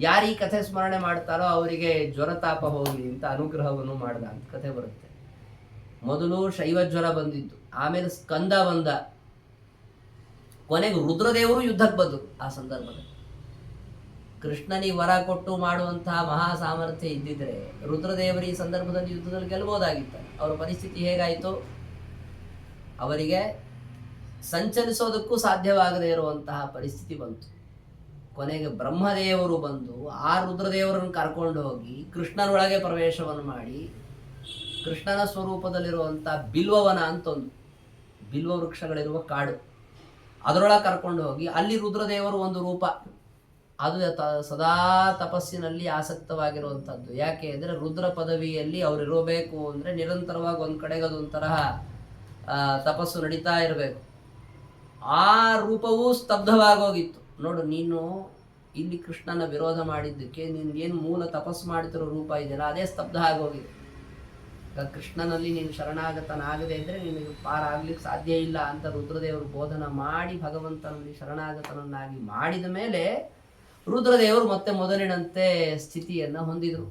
ಯಾರು ಈ ಕಥೆ ಸ್ಮರಣೆ ಮಾಡ್ತಾರೋ ಅವರಿಗೆ ಜ್ವರ ತಾಪ ಹೋಗಲಿ ಅಂತ ಅನುಗ್ರಹವನ್ನು ಮಾಡ್ದ ಅಂತ ಕಥೆ ಬರುತ್ತೆ. ಮೊದಲು ಶೈವ ಜ್ವರ ಬಂದಿದ್ದು, ಆಮೇಲೆ ಸ್ಕಂದ ಬಂದ, ಕೊನೆಗೆ ರುದ್ರದೇವರು ಯುದ್ಧಕ್ಕೆ ಬಂದರು. ಆ ಸಂದರ್ಭದಲ್ಲಿ ಕೃಷ್ಣನಿಗೆ ವರ ಕೊಟ್ಟು ಮಾಡುವಂತಹ ಮಹಾ ಸಾಮರ್ಥ್ಯ ಇದ್ದಿದ್ರೆ ರುದ್ರದೇವರು ಈ ಸಂದರ್ಭದಲ್ಲಿ ಯುದ್ಧದಲ್ಲಿ ಗೆಲ್ಬೋದಾಗಿತ್ತು. ಅವರ ಪರಿಸ್ಥಿತಿ ಹೇಗಾಯಿತು, ಅವರಿಗೆ ಸಂಚರಿಸೋದಕ್ಕೂ ಸಾಧ್ಯವಾಗದೇ ಇರುವಂತಹ ಪರಿಸ್ಥಿತಿ ಬಂತು. ಕೊನೆಗೆ ಬ್ರಹ್ಮದೇವರು ಬಂದು ಆ ರುದ್ರದೇವರನ್ನು ಕರ್ಕೊಂಡು ಹೋಗಿ ಕೃಷ್ಣನೊಳಗೆ ಪ್ರವೇಶವನ್ನು ಮಾಡಿ ಕೃಷ್ಣನ ಸ್ವರೂಪದಲ್ಲಿರುವಂಥ ಬಿಲ್ವವನ ಅಂತ ಒಂದು ಬಿಲ್ವ ವೃಕ್ಷಗಳಿರುವ ಕಾಡು, ಅದರೊಳಗೆ ಕರ್ಕೊಂಡು ಹೋಗಿ ಅಲ್ಲಿ ರುದ್ರದೇವರು ಒಂದು ರೂಪ, ಅದು ಸದಾ ತಪಸ್ಸಿನಲ್ಲಿ ಆಸಕ್ತವಾಗಿರುವಂಥದ್ದು. ಯಾಕೆ ಅಂದರೆ ರುದ್ರ ಪದವಿಯಲ್ಲಿ ಅವರಿರಬೇಕು ಅಂದರೆ ನಿರಂತರವಾಗಿ ಒಂದು ಕಡೆಗೆ ಅದೊಂದು ತರಹ ತಪಸ್ಸು ನಡೀತಾ ಇರಬೇಕು. ಆ ರೂಪವೂ ಸ್ತಬ್ಧವಾಗೋಗಿತ್ತು. ನೋಡು, ನೀನು ಇಲ್ಲಿ ಕೃಷ್ಣನ ವಿರೋಧ ಮಾಡಿದ್ದಕ್ಕೆ ನೀನು ಏನು ಮೂಲ ತಪಸ್ಸು ಮಾಡ್ತಿರೋ ರೂಪ ಇದೆಯಲ್ಲ ಅದೇ ಸ್ತಬ್ಧ ಆಗೋಗಿದೆ. ಕೃಷ್ಣನಲ್ಲಿ ನೀನು ಶರಣಾಗತನಾಗದೇ ಇದ್ರೆ ನಿನಗೆ ಪಾರಾಗ್ಲಿಕ್ಕೆ ಸಾಧ್ಯ ಇಲ್ಲ ಅಂತ ರುದ್ರದೇವರು ಬೋಧನ ಮಾಡಿ ಭಗವಂತನಲ್ಲಿ ಶರಣಾಗತನನ್ನಾಗಿ ಮಾಡಿದ ಮೇಲೆ ರುದ್ರದೇವರು ಮತ್ತೆ ಮೊದಲಿನಂತೆ ಸ್ಥಿತಿಯನ್ನು ಹೊಂದಿದರು.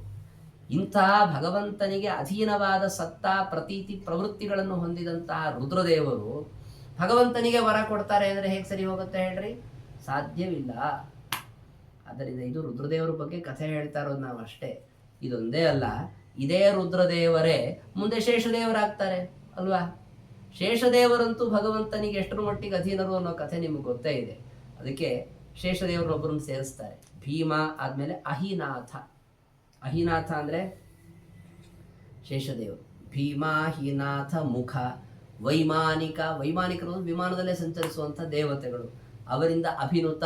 ಇಂತಹ ಭಗವಂತನಿಗೆ ಅಧೀನವಾದ ಸತ್ತ ಪ್ರತೀತಿ ಪ್ರವೃತ್ತಿಗಳನ್ನು ಹೊಂದಿದಂತಹ ರುದ್ರದೇವರು ಭಗವಂತನಿಗೆ ವರ ಕೊಡ್ತಾರೆ ಅಂದರೆ ಹೇಗೆ ಸರಿ ಹೋಗುತ್ತೆ ಹೇಳ್ರಿ? ಸಾಧ್ಯವಿಲ್ಲ. ಆದ್ದರಿಂದ ಇದು ರುದ್ರದೇವರ ಬಗ್ಗೆ ಕಥೆ ಹೇಳ್ತಾ ಇರೋದು ನಾವು ಅಷ್ಟೇ. ಇದೊಂದೇ ಅಲ್ಲ, ಇದೇ ರುದ್ರದೇವರೇ ಮುಂದೆ ಶೇಷದೇವರಾಗ್ತಾರೆ ಅಲ್ವಾ? ಶೇಷದೇವರಂತೂ ಭಗವಂತನಿಗೆ ಎಷ್ಟರ ಮಟ್ಟಿಗೆ ಅಧೀನರು ಅನ್ನೋ ಕಥೆ ನಿಮ್ಗೆ ಗೊತ್ತೇ ಇದೆ. ಅದಕ್ಕೆ ಶೇಷದೇವರೊಬ್ಬರನ್ನು ಸೇರಿಸ್ತಾರೆ. ಭೀಮ ಆದಮೇಲೆ ಅಹಿನಾಥ. ಅಹಿನಾಥ ಅಂದರೆ ಶೇಷದೇವರು. ಭೀಮ, ಹಿನಾಥ, ಮುಖ, ವೈಮಾನಿಕ. ವೈಮಾನಿಕರು ವಿಮಾನದಲ್ಲೇ ಸಂಚರಿಸುವಂಥ ದೇವತೆಗಳು. ಅವರಿಂದ ಅಭಿನುತ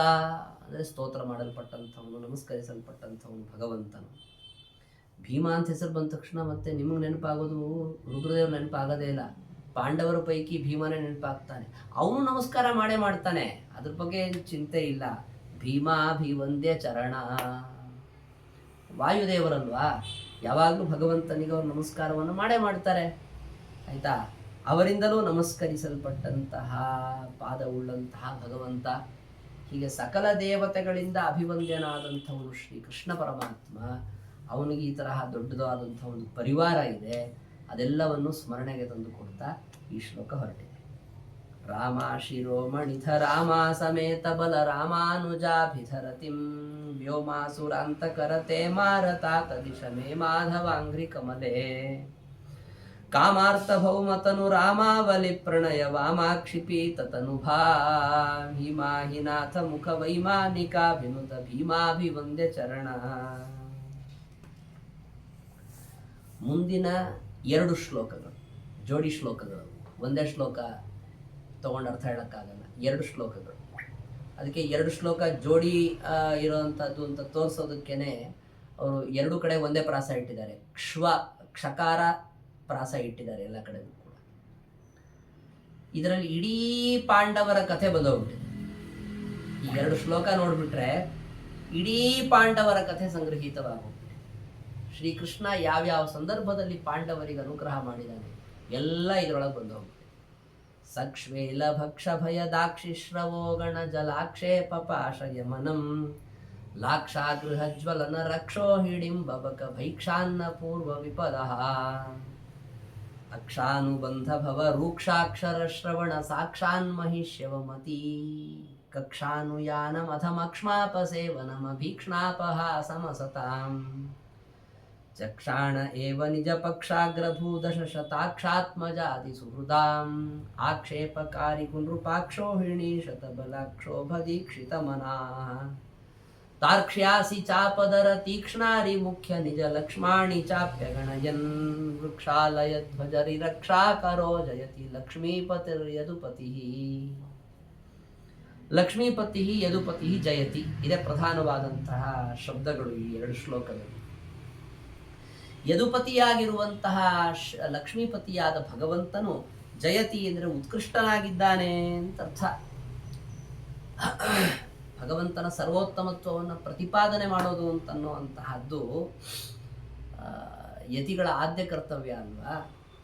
ಅಂದರೆ ಸ್ತೋತ್ರ ಮಾಡಲ್ಪಟ್ಟಂಥವನು, ನಮಸ್ಕರಿಸಲ್ಪಟ್ಟಂಥವನು ಭಗವಂತನು. ಭೀಮ ಅಂತ ಹೆಸರು ಬಂದ ತಕ್ಷಣ ಮತ್ತೆ ನಿಮಗೆ ನೆನಪಾಗೋದು ರುದ್ರದೇವರು ನೆನಪಾಗೋದೇ ಇಲ್ಲ. ಪಾಂಡವರ ಪೈಕಿ ಭೀಮನೇ ನೆನಪಾಗ್ತಾನೆ. ಅವನು ನಮಸ್ಕಾರ ಮಾಡೇ ಮಾಡ್ತಾನೆ, ಅದ್ರ ಬಗ್ಗೆ ಏನು ಚಿಂತೆ ಇಲ್ಲ. ಭೀಮಾಭಿವಂದ್ಯ ಚರಣ. ವಾಯುದೇವರಲ್ವಾ, ಯಾವಾಗಲೂ ಭಗವಂತನಿಗೆ ಅವರು ನಮಸ್ಕಾರವನ್ನು ಮಾಡೇ ಮಾಡ್ತಾರೆ. ಆಯಿತಾ? ಅವರಿಂದಲೂ ನಮಸ್ಕರಿಸಲ್ಪಟ್ಟಂತಹ ಪಾದವುಳ್ಳಂತಹ ಭಗವಂತ. ಹೀಗೆ ಸಕಲ ದೇವತೆಗಳಿಂದ ಅಭಿವಂದ್ಯನಾದಂಥವನು ಶ್ರೀ ಕೃಷ್ಣ ಪರಮಾತ್ಮ. ಅವನಿಗೆ ಈ ತರಹ ದೊಡ್ಡದಾದಂಥ ಒಂದು ಪರಿವಾರ ಇದೆ. ಅದೆಲ್ಲವನ್ನು ಸ್ಮರಣೆಗೆ ತಂದು ಕೊಡ್ತಾ ಈ ಶ್ಲೋಕ ಹೊರಟಿದೆ. ರಾಮ ಶಿರೋಮಣಿಥ ರಾಮ ಸಮೇತ ಬಲ ರಾಮಾನುಜಾಭಿಧರತಿಂ ವ್ಯೋಮಾಸುರಾಂತಕರತೆ ಮಾರತಾತ ದಿಶಮೇ ಮಾಧವಾಂಘ್ರಿ ಕಮಲೆ ಕಾಮಾರ್ಥ ಭೌಮತನು ರಾಮಾವಲಿ ಪ್ರಣಯ ವಾಮಾಕ್ಷಿಪೀತ ತನುಭಾ ಭೀಮಾಹಿನಾಥ ಮುಖ ವೈಮಾನಿಕಾ ವಿನುತ ಭೀಮಾಭಿವಂದ್ಯ ಚರಣ. ಮುಂದಿನ 2 ಶ್ಲೋಕಗಳು ಜೋಡಿ ಶ್ಲೋಕಗಳು. ಒಂದೇ ಶ್ಲೋಕ ತಗೊಂಡು ಅರ್ಥ ಹೇಳೋಕ್ಕಾಗಲ್ಲ, 2 ಶ್ಲೋಕಗಳು. ಅದಕ್ಕೆ 2 ಶ್ಲೋಕ ಜೋಡಿ ಇರೋವಂಥದ್ದು ಅಂತ ತೋರಿಸೋದಕ್ಕೇನೆ ಅವರು 2 ಕಡೆ ಒಂದೇ ಪ್ರಾಸ ಇಟ್ಟಿದ್ದಾರೆ. ಕ್ಷಕಾರ ಪ್ರಾಸ ಇಟ್ಟಿದ್ದಾರೆ ಎಲ್ಲ ಕಡೆಗೂ ಕೂಡ. ಇದರಲ್ಲಿ ಇಡೀ ಪಾಂಡವರ ಕಥೆ ಬಂದೋಗ್ಬಿಟ್ಟಿದೆ. ಈ 2 ಶ್ಲೋಕ ನೋಡ್ಬಿಟ್ರೆ ಇಡೀ ಪಾಂಡವರ ಕಥೆ ಸಂಗ್ರಹಿತವಾಗೋಗ್ಬಿಟ್ಟಿದೆ. ಶ್ರೀಕೃಷ್ಣ ಯಾವ್ಯಾವ ಸಂದರ್ಭದಲ್ಲಿ ಪಾಂಡವರಿಗೆ ಅನುಗ್ರಹ ಮಾಡಿದ್ದಾನೆ ಎಲ್ಲ ಇದರೊಳಗೆ ಬಂದೋಗ್ಬಿಟ್ಟಿದೆ. ಸಕ್ಷ್ವೇಲ ಭಕ್ಷ ಭಯ ದಾಕ್ಷಿಶ್ರವೋ ಗಣ ಜಲಾಕ್ಷೇಪ ಪಾಶಯಮನಂ ಲಾಕ್ಷಾಗೃಹಜ್ವಲನ ರಕ್ಷೋ ಹಿಡಿಂಬಕ ಭೈಕ್ಷಾನ್ನ ಪೂರ್ವ ವಿಪದಃ ಅಕ್ಷಾನುಬಂಧ ಭವ ರೂಕ್ಷಾಕ್ಷರ ಶ್ರವಣ ಸಾಕ್ಷಾನ್ ಮಹಿಷ್ಯವಮತಿ ಕಕ್ಷಾನುಯಾನಮಥಮಕ್ಷ್ಮಾಪಸೇವನಮಭೀಕ್ಷ್ಣಾಪಹಾಸಮಸತಾಂ ಚಕ್ಷಾಣ ಏವ ನಿಜ ಪಕ್ಷಾಗ್ರಭೂದಶ ಶತಾಕ್ಷಾತ್ಮಜಾತಿ ಸುಹೃದಾಂ ಆಕ್ಷೇಪಕಾರಿ ಕುನೃಪಾಕ್ಷೋ ಹಿಣಿ ಶತಬಲಾಕ್ಷೋಭದೀಕ್ಷಿತ ಮನಾಃ ತಾರ್ಕ್ಷ್ಯಾಸಿ ಚಾಪದರ ತೀಕ್ಷ್ಣಾರಿ ಮುಖ್ಯ ನಿಜ ಲಕ್ಷ್ಮಾಣಿ ಚಾಪ್ಯಗಣಯನ್ ವೃಕ್ಷಾಲಯ ಧ್ವಜರಿ ರಕ್ಷಾಕರೋ ಜಯತಿ ಲಕ್ಷ್ಮೀಪತಿರ್ಯದುಪತಿ ಲಕ್ಷ್ಮೀಪತಿ ಯದುಪತಿ ಜಯತಿ ಇದೇ ಪ್ರಧಾನವಾದಂತಹ ಶಬ್ದಗಳು ಈ ಎರಡು ಶ್ಲೋಕಗಳು. ಯದುಪತಿಯಾಗಿರುವಂತಹ ಲಕ್ಷ್ಮೀಪತಿಯಾದ ಭಗವಂತನು ಜಯತಿ ಅಂದರೆ ಉತ್ಕೃಷ್ಟನಾಗಿದ್ದಾನೆ ಅಂತ ಅರ್ಥ. ಭಗವಂತನ ಸರ್ವೋತ್ತಮತ್ವವನ್ನು ಪ್ರತಿಪಾದನೆ ಮಾಡೋದು ಅಂತನ್ನುವಂತಹದ್ದು ಯತಿಗಳ ಆದ್ಯ ಕರ್ತವ್ಯ ಅಲ್ವಾ.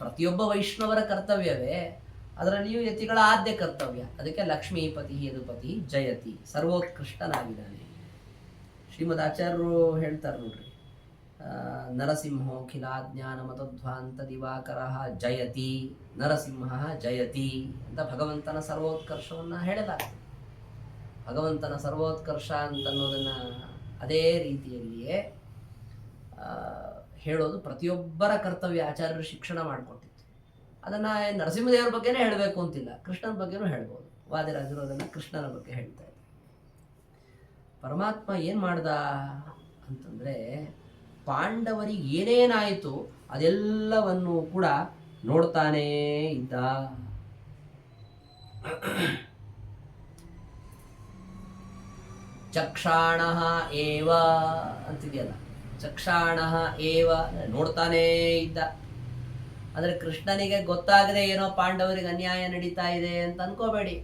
ಪ್ರತಿಯೊಬ್ಬ ವೈಷ್ಣವರ ಕರ್ತವ್ಯವೇ, ಅದರಲ್ಲಿಯೂ ಯತಿಗಳ ಆದ್ಯ ಕರ್ತವ್ಯ. ಅದಕ್ಕೆ ಲಕ್ಷ್ಮೀಪತಿ ಯದುಪತಿ ಜಯತಿ, ಸರ್ವೋತ್ಕೃಷ್ಟನಾಗಿದ್ದಾನೆ. ಶ್ರೀಮದ್ ಆಚಾರ್ಯರು ಹೇಳ್ತಾರೆ ನೋಡ್ರಿ, ನರಸಿಂಹೋಖಿಲಾಜ್ಞಾನ ಮತಧ್ವಾಂತ ದಿವಾಕರ ಜಯತಿ, ನರಸಿಂಹ ಜಯತಿ ಅಂತ ಭಗವಂತನ ಸರ್ವೋತ್ಕರ್ಷವನ್ನು ಹೇಳಲಾಗ್ತದೆ. ಭಗವಂತನ ಸರ್ವೋತ್ಕರ್ಷ ಅಂತನ್ನೋದನ್ನು ಅದೇ ರೀತಿಯಲ್ಲಿಯೇ ಹೇಳೋದು ಪ್ರತಿಯೊಬ್ಬರ ಕರ್ತವ್ಯ. ಆಚಾರ್ಯರು ಶಿಕ್ಷಣ ಮಾಡಿಕೊಟ್ಟಿತ್ತು. ಅದನ್ನು ನರಸಿಂಹದೇವರ ಬಗ್ಗೆನೇ ಹೇಳಬೇಕು ಅಂತಿಲ್ಲ, ಕೃಷ್ಣನ ಬಗ್ಗೆನೂ ಹೇಳ್ಬೋದು. ವಾದಿರಾಜರು ಅದನ್ನು ಕೃಷ್ಣನ ಬಗ್ಗೆ ಹೇಳ್ತಾ ಇದ್ದಾರೆ. ಪರಮಾತ್ಮ ಏನು ಮಾಡ್ದ ಅಂತಂದರೆ, ಪಾಂಡವರಿಗೆ ಏನೇನಾಯಿತು ಅದೆಲ್ಲವನ್ನು ಕೂಡ ನೋಡ್ತಾನೇ ಇದ್ದ. ಚಕ್ಷಾಣ ಏವ ಅಂತಿದೆಯಲ್ಲ, ಚಕ್ಷಾಣ ಏವ ನೋಡ್ತಾನೇ ಇದ್ದ. ಅಂದರೆ ಕೃಷ್ಣನಿಗೆ ಗೊತ್ತಾಗದೆ ಏನೋ ಪಾಂಡವರಿಗೆ ಅನ್ಯಾಯ ನಡೀತಾ ಇದೆ ಅಂತ ಅನ್ಕೋಬೇಡಿ.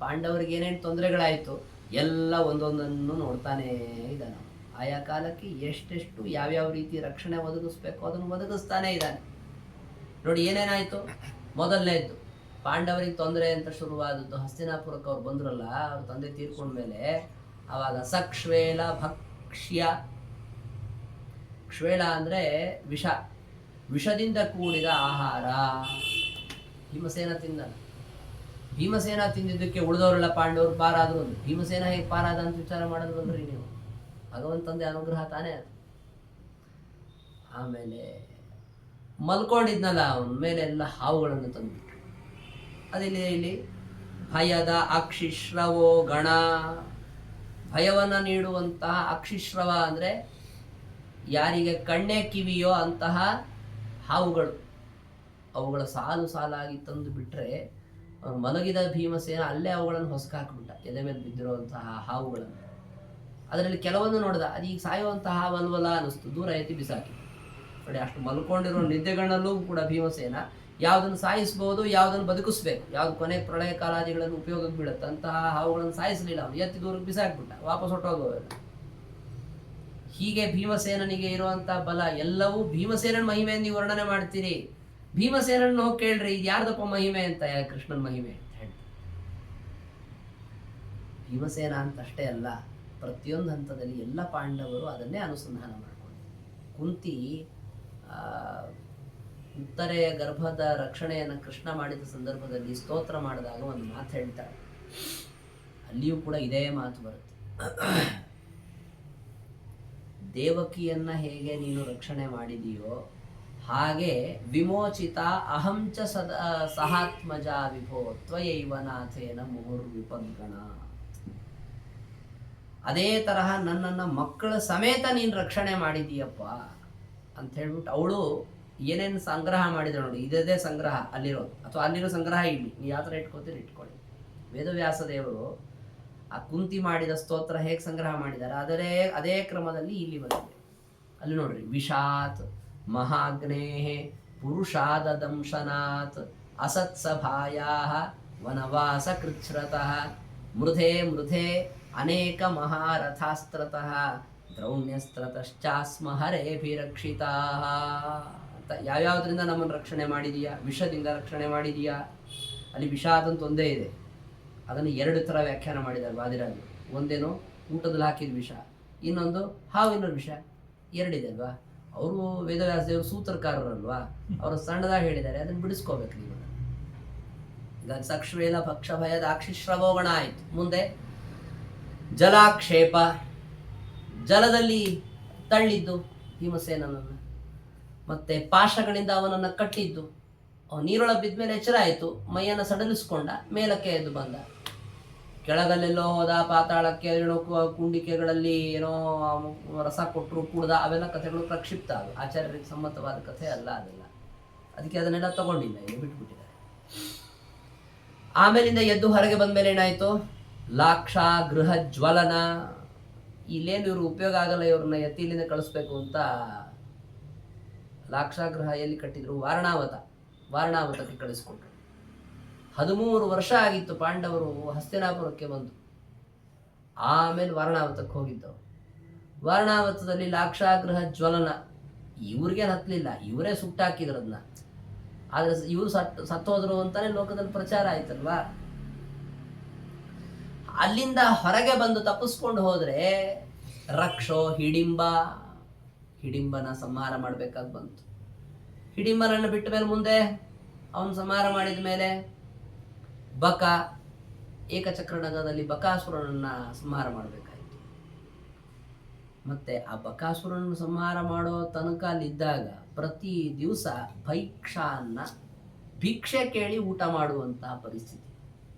ಪಾಂಡವರಿಗೆ ಏನೇನು ತೊಂದರೆಗಳಾಯಿತು ಎಲ್ಲ ಒಂದೊಂದನ್ನು ನೋಡ್ತಾನೇ ಇದ್ದಾನೆ. ಆಯಾ ಕಾಲಕ್ಕೆ ಎಷ್ಟೆಷ್ಟು ಯಾವ್ಯಾವ ರೀತಿ ರಕ್ಷಣೆ ಒದಗಿಸ್ಬೇಕು ಅದನ್ನು ಒದಗಿಸ್ತಾನೇ ಇದ್ದಾನೆ. ನೋಡಿ ಏನೇನಾಯಿತು. ಮೊದಲನೇದ್ದು, ಪಾಂಡವರಿಗೆ ತೊಂದರೆ ಅಂತ ಶುರುವಾದದ್ದು ಹಸ್ತಿನಾಪುರಕ್ಕೆ ಅವ್ರು ಬಂದ್ರಲ್ಲ, ಅವ್ರ ತಂದೆ ತೀರ್ಕೊಂಡ್ಮೇಲೆ ಆವಾಗ ಸಕ್ಷ್ವೇಲ ಭಕ್ಷ್ಯ, ಕ್ಷವೇಳ ಅಂದರೆ ವಿಷ, ವಿಷದಿಂದ ಕೂಡಿದ ಆಹಾರ ಭೀಮಸೇನ ತಿಂದ. ಭೀಮಸೇನ ತಿಂದಿದ್ದಕ್ಕೆ ಉಳಿದವರೆಲ್ಲ ಪಾಂಡವರು ಪಾರಾದ್ರು. ಭೀಮಸೇನ ಹೇಗೆ ಪಾರಾದ ಅಂತ ವಿಚಾರ ಮಾಡಿದ್ರಲ್ರಿ ನೀವು. ಭಗವಂತಂದೇ ಅನುಗ್ರಹ ತಾನೇ ಅದು. ಆಮೇಲೆ ಮಲ್ಕೊಂಡಿದ್ನಲ್ಲ, ಅವನ ಮೇಲೆ ಎಲ್ಲ ಹಾವುಗಳನ್ನು ತಂದುಬಿಟ್ರು. ಇಲ್ಲಿ ಭಯದ ಅಕ್ಷಿಶ್ರವೋ ಗಣ, ಭಯವನ್ನು ನೀಡುವಂತಹ ಅಕ್ಷಿಶ್ರವ ಅಂದರೆ ಯಾರಿಗೆ ಕಣ್ಣೆ ಕಿವಿಯೋ ಅಂತಹ ಹಾವುಗಳು, ಅವುಗಳ ಸಾಲು ಸಾಲಾಗಿ ತಂದು ಬಿಟ್ಟರೆ ಮಲಗಿದ ಭೀಮಸೇನ ಅಲ್ಲೇ ಅವುಗಳನ್ನು ಹೊಸಕಾಕ್ಬಿಟ್ಟ, ಎದೆ ಮೇಲೆ ಬಿದ್ದಿರುವಂತಹ ಹಾವುಗಳನ್ನು. ಅದರಲ್ಲಿ ಕೆಲವೊಂದು ನೋಡ್ದ, ಅದೀಗ ಸಾಯುವಂತಹ ಹಾವಲ್ವಲ್ಲ ಅನ್ನಿಸ್ತು, ದೂರ ಎತ್ತಿ ಬಿಸಾಕಿ. ನೋಡಿ, ಅಷ್ಟು ಮಲ್ಕೊಂಡಿರೋ ನಿದ್ದೆಗಳಲ್ಲೂ ಕೂಡ ಭೀಮಸೇನ ಯಾವುದನ್ನು ಸಾಯಿಸ್ಬೋದು, ಯಾವುದನ್ನು ಬದುಕಿಸ್ಬೇಕು, ಯಾವ್ದು ಕೊನೆಗೆ ಪ್ರಳಯ ಕಾಲಾದಿಗಳನ್ನು ಉಪಯೋಗಕ್ಕೆ ಬೀಳುತ್ತೆ ಅಂತಹ ಹಾವುಗಳನ್ನು ಸಾಯಿಸಲಿಲ್ಲ. ಅವನು ಎತ್ತಿ ದೂರಕ್ಕೆ ಬಿಸಾಕ್ಬಿಟ್ಟ, ವಾಪಸ್ ಹೊಟ್ಟೋಗೋವೆಲ್ಲ. ಹೀಗೆ ಭೀಮಸೇನನಿಗೆ ಇರುವಂಥ ಬಲ ಎಲ್ಲವೂ ಭೀಮಸೇನನ ಮಹಿಮೆ ನೀವು ವರ್ಣನೆ ಮಾಡ್ತೀರಿ. ಭೀಮಸೇನನ್ನು ಹೋಗಿ ಕೇಳ್ರಿ, ಇದು ಯಾರ್ದಪ್ಪ ಮಹಿಮೆ ಅಂತ, ಕೃಷ್ಣನ ಮಹಿಮೆ ಅಂತ ಹೇಳ್ತಾರೆ. ಭೀಮಸೇನ ಅಂತಷ್ಟೇ ಅಲ್ಲ, ಪ್ರತಿಯೊಂದು ಹಂತದಲ್ಲಿ ಎಲ್ಲ ಪಾಂಡವರು ಅದನ್ನೇ ಅನುಸಂಧಾನ ಮಾಡಿಕೊಂಡು. ಕುಂತಿ ಉತ್ತರೆಯ ಗರ್ಭದ ರಕ್ಷಣೆಯನ್ನು ಕೃಷ್ಣ ಮಾಡಿದ ಸಂದರ್ಭದಲ್ಲಿ ಸ್ತೋತ್ರ ಮಾಡಿದಾಗ ಒಂದು ಮಾತು ಹೇಳ್ತಾಳೆ. ಅಲ್ಲಿಯೂ ಕೂಡ ಇದೇ ಮಾತು ಬರುತ್ತೆ. ದೇವಕಿಯನ್ನ ಹೇಗೆ ನೀನು ರಕ್ಷಣೆ ಮಾಡಿದೀಯೋ ಹಾಗೆ ವಿಮೋಚಿತ ಅಹಂಚ ಸಹಾತ್ಮಜ ವಿಭೋ ತ್ವಯೈವ ನಾಥೇನ ಮುಹುರ್ವಿಪದ್ಗಣ. ಅದೇ ತರಹ ನನ್ನನ್ನು ಮಕ್ಕಳ ಸಮೇತ ನೀನು ರಕ್ಷಣೆ ಮಾಡಿದೀಯಪ್ಪ ಅಂತ ಹೇಳ್ಬಿಟ್ಟು ಅವಳು ಏನೇನು ಸಂಗ್ರಹ ಮಾಡಿದ್ರು ನೋಡಿ, ಇದೇ ಸಂಗ್ರಹ ಅಲ್ಲಿರೋದು, ಅಥವಾ ಅಲ್ಲಿರೋ ಸಂಗ್ರಹ ಇಲ್ಲಿ ನೀವು ಯಾವ ಥರ ಇಟ್ಕೋತೀರಿ ಇಟ್ಕೊಳ್ಳಿ. ವೇದವ್ಯಾಸ ದೇವರು ಆ ಕುಂತಿ ಮಾಡಿದ ಸ್ತೋತ್ರ ಹೇಗೆ ಸಂಗ್ರಹ ಮಾಡಿದ್ದಾರೆ ಅದೇ ಕ್ರಮದಲ್ಲಿ ಇಲ್ಲಿ ಬಂದಿದೆ. ಅಲ್ಲಿ ನೋಡ್ರಿ, ವಿಷಾತ್ ಮಹಾಗ್ನೇಃ ಪುರುಷಾದ ದಂಶನಾತ್ ಅಸತ್ಸಭಾಯಾ ವನವಾಸ ಕೃಚ್ಛ್ರತಃ ಮೃಧೆ ಮೃಧೆ ಅನೇಕ ಮಹಾರಥಾಸ್ತ್ರತಃ ದ್ರೌಣ್ಯಸ್ತ್ರತಶ್ಚಾಸ್ಮ ಹರೇಭಿರಕ್ಷಿತಾ ಅಂತ ಯಾವ್ಯಾವುದರಿಂದ ನಮ್ಮನ್ನು ರಕ್ಷಣೆ ಮಾಡಿದೀಯಾ? ವಿಷದಿಂದ ರಕ್ಷಣೆ ಮಾಡಿದೀಯಾ. ಅಲ್ಲಿ ವಿಷಾದ ಅಂತ ಒಂದೇ ಇದೆ, ಅದನ್ನು ಎರಡು ಥರ ವ್ಯಾಖ್ಯಾನ ಮಾಡಿದ್ದಾರೆ ವಾದಿರಾಜರು. ಒಂದೇನು ಊಟದಲ್ಲಿ ಹಾಕಿದ ವಿಷ, ಇನ್ನೊಂದು ಹಾವಿನ ವಿಷ, ಎರಡಿದೆ ಅಲ್ವಾ. ಅವರು ವೇದವ್ಯಾಸದೇವರು ಸೂತ್ರಕಾರರಲ್ವಾ, ಅವರು ಸಣ್ಣದಾಗಿ ಹೇಳಿದ್ದಾರೆ, ಅದನ್ನು ಬಿಡಿಸ್ಕೋಬೇಕು ನೀವು. ಈಗ ಸಕ್ಷ್ವೇಲ ಭಕ್ಷ ಭಯದ ಅಕ್ಷಿಶ್ರವೋಗಣ ಆಯಿತು. ಮುಂದೆ ಜಲಾಕ್ಷೇಪ, ಜಲದಲ್ಲಿ ತಳ್ಳಿದ್ದು ಭೀಮಸೇನನನ್ನು, ಮತ್ತೆ ಪಾಶಗಳಿಂದ ಅವನನ್ನು ಕಟ್ಟಿದ್ದು. ಅವನು ನೀರೊಳಗೆ ಬಿದ್ದ ಮೇಲೆ ಎಚ್ಚರ ಆಯಿತು, ಮೈಯನ್ನು ಸಡಲಿಸ್ಕೊಂಡ, ಮೇಲಕ್ಕೆ ಎದ್ದು ಬಂದ. ಕೆಳಗಲ್ಲೆಲ್ಲೋ ಹೋದ, ಪಾತಾಳಕ್ಕೆ ಏನೋ ಕುಂಡಿಕೆಗಳಲ್ಲಿ ಏನೋ ರಸ ಕೊಟ್ಟರು, ಕುಡ್ದ, ಅವೆಲ್ಲ ಕಥೆಗಳು ಪ್ರಕ್ಷಿಪ್ತ. ಅದು ಆಚಾರ್ಯರಿಗೆ ಸಮ್ಮತವಾದ ಕಥೆ ಅಲ್ಲ ಅದೆಲ್ಲ. ಅದಕ್ಕೆ ಅದನ್ನೆಲ್ಲ ತಗೊಂಡಿಲ್ಲ, ಇಲ್ಲಿ ಬಿಟ್ಬಿಟ್ಟಿದ್ದಾರೆ. ಆಮೇಲಿಂದ ಎದ್ದು ಹೊರಗೆ ಬಂದ ಮೇಲೆ ಏನಾಯ್ತು, ಲಾಕ್ಷ ಗೃಹ ಜ್ವಲನ. ಇಲ್ಲೇನು ಇವರು ಉಪಯೋಗ ಆಗಲ್ಲ, ಇವ್ರನ್ನ ಎತ್ತಿಲಿಂದ ಕಳಿಸ್ಬೇಕು ಅಂತ ಲಾಕ್ಷಾಗೃಹ ಎಲ್ಲಿ ಕಟ್ಟಿದ್ರು, ವಾರಣಾವತಕ್ಕೆ ಕಳಿಸ್ಕೊಟ್ರು. 13 ವರ್ಷ ಆಗಿತ್ತು ಪಾಂಡವರು ಹಸ್ತಿನಾಪುರಕ್ಕೆ ಬಂದು. ಆಮೇಲೆ ವಾರಣಾವತಕ್ಕೆ ಹೋಗಿದ್ದವು. ವಾರಣಾವತದಲ್ಲಿ ಲಾಕ್ಷಾಗೃಹ ಜ್ವಲನ ಇವ್ರಿಗೆ ಹತ್ತಲಿಲ್ಲ, ಇವರೇ ಸುಟ್ಟಾಕಿದ್ರು ಅದನ್ನ. ಆದ್ರೆ ಇವರು ಸತ್ತೋದ್ರು ಅಂತಾನೆ ಲೋಕದಲ್ಲಿ ಪ್ರಚಾರ ಆಯ್ತಲ್ವಾ. ಅಲ್ಲಿಂದ ಹೊರಗೆ ಬಂದು ತಪ್ಪಿಸ್ಕೊಂಡು ಹೋದ್ರೆ ರಕ್ಷೋ ಹಿಡಿಂಬನ ಸಂಹಾರ ಮಾಡ್ಬೇಕಾದ್ ಬಂತು. ಹಿಡಿಂಬನನ್ನು ಬಿಟ್ಟ ಮೇಲೆ ಮುಂದೆ ಅವನು ಸಂಹಾರ ಮಾಡಿದ ಮೇಲೆ ಬಕ, ಏಕಚಕ್ರನಗರದಲ್ಲಿ ಬಕಾಸುರನನ್ನ ಸಂಹಾರ ಮಾಡಬೇಕಾಯಿತು. ಮತ್ತೆ ಆ ಬಕಾಸುರನನ್ನು ಸಂಹಾರ ಮಾಡೋ ತನಕ ಅಲ್ಲಿದ್ದಾಗ ಪ್ರತಿ ದಿವಸ ಭಿಕ್ಷೆ ಕೇಳಿ ಊಟ ಮಾಡುವಂತಹ ಪರಿಸ್ಥಿತಿ.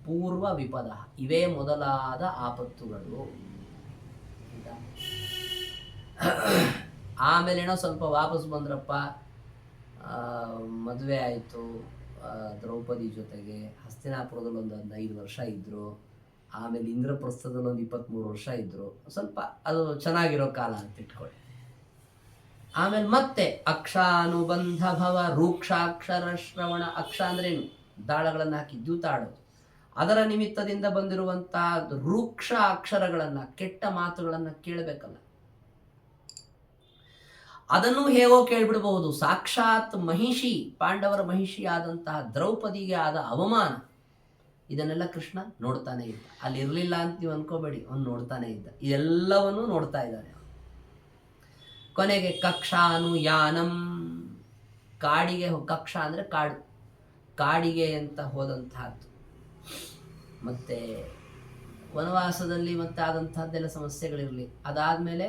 ಪೂರ್ವ ವಿಪದ, ಇವೇ ಮೊದಲಾದ ಆಪತ್ತುಗಳು. ಆಮೇಲೇನೋ ಸ್ವಲ್ಪ ವಾಪಸ್ ಬಂದ್ರಪ್ಪ, ಮದುವೆ ಆಯಿತು ದ್ರೌಪದಿ ಜೊತೆಗೆ. ಹಸ್ತಿನಾಪುರದಲ್ಲಿ ಒಂದು 5 ವರ್ಷ ಇದ್ದರು. ಆಮೇಲೆ ಇಂದ್ರಪ್ರಸ್ಥದಲ್ಲಿ ಒಂದು 23 ವರ್ಷ ಇದ್ದರು. ಸ್ವಲ್ಪ ಅದು ಚೆನ್ನಾಗಿರೋ ಕಾಲ ಅಂತ ಇಟ್ಕೊಳ್ಳಿ. ಆಮೇಲೆ ಮತ್ತೆ ಅಕ್ಷಾನುಬಂಧ ಭವ ರೂಕ್ಷಾಕ್ಷರ ಶ್ರವಣ. ಅಕ್ಷ ಅಂದ್ರೇನು, ದಾಳಗಳನ್ನು ಹಾಕಿ ದ್ಯೂತಾಡೋದು. ಅದರ ನಿಮಿತ್ತದಿಂದ ಬಂದಿರುವಂತಹ ರೂಕ್ಷ ಅಕ್ಷರಗಳನ್ನ, ಕೆಟ್ಟ ಮಾತುಗಳನ್ನ ಕೇಳಬೇಕಲ್ಲ. ಅದನ್ನು ಹೇಗೋ ಕೇಳ್ಬಿಡಬಹುದು. ಸಾಕ್ಷಾತ್ ಮಹಿಷಿ, ಪಾಂಡವರ ಮಹಿಷಿ ಆದಂತಹ ದ್ರೌಪದಿಗೆ ಆದ ಅವಮಾನ, ಇದನ್ನೆಲ್ಲ ಕೃಷ್ಣ ನೋಡ್ತಾನೆ ಇದ್ದ. ಅಲ್ಲಿ ಇರಲಿಲ್ಲ ಅಂತ ನೀವು ಅನ್ಕೋಬೇಡಿ, ಅವನು ನೋಡ್ತಾನೆ ಇದ್ದ. ಇದೆಲ್ಲವನ್ನೂ ನೋಡ್ತಾ ಇದ್ದಾನೆ. ಕೊನೆಗೆ ಕಕ್ಷಾನು ಯಾನಂ, ಕಾಡಿಗೆ ಕಕ್ಷ ಅಂದ್ರೆ ಕಾಡು, ಕಾಡಿಗೆ ಅಂತ ಹೋದಂತಹದ್ದು. ಮತ್ತೆ ವನವಾಸದಲ್ಲಿ ಮತ್ತೆ ಆದಂತಹದ್ದೆಲ್ಲ ಸಮಸ್ಯೆಗಳಿರಲಿ. ಅದಾದ್ಮೇಲೆ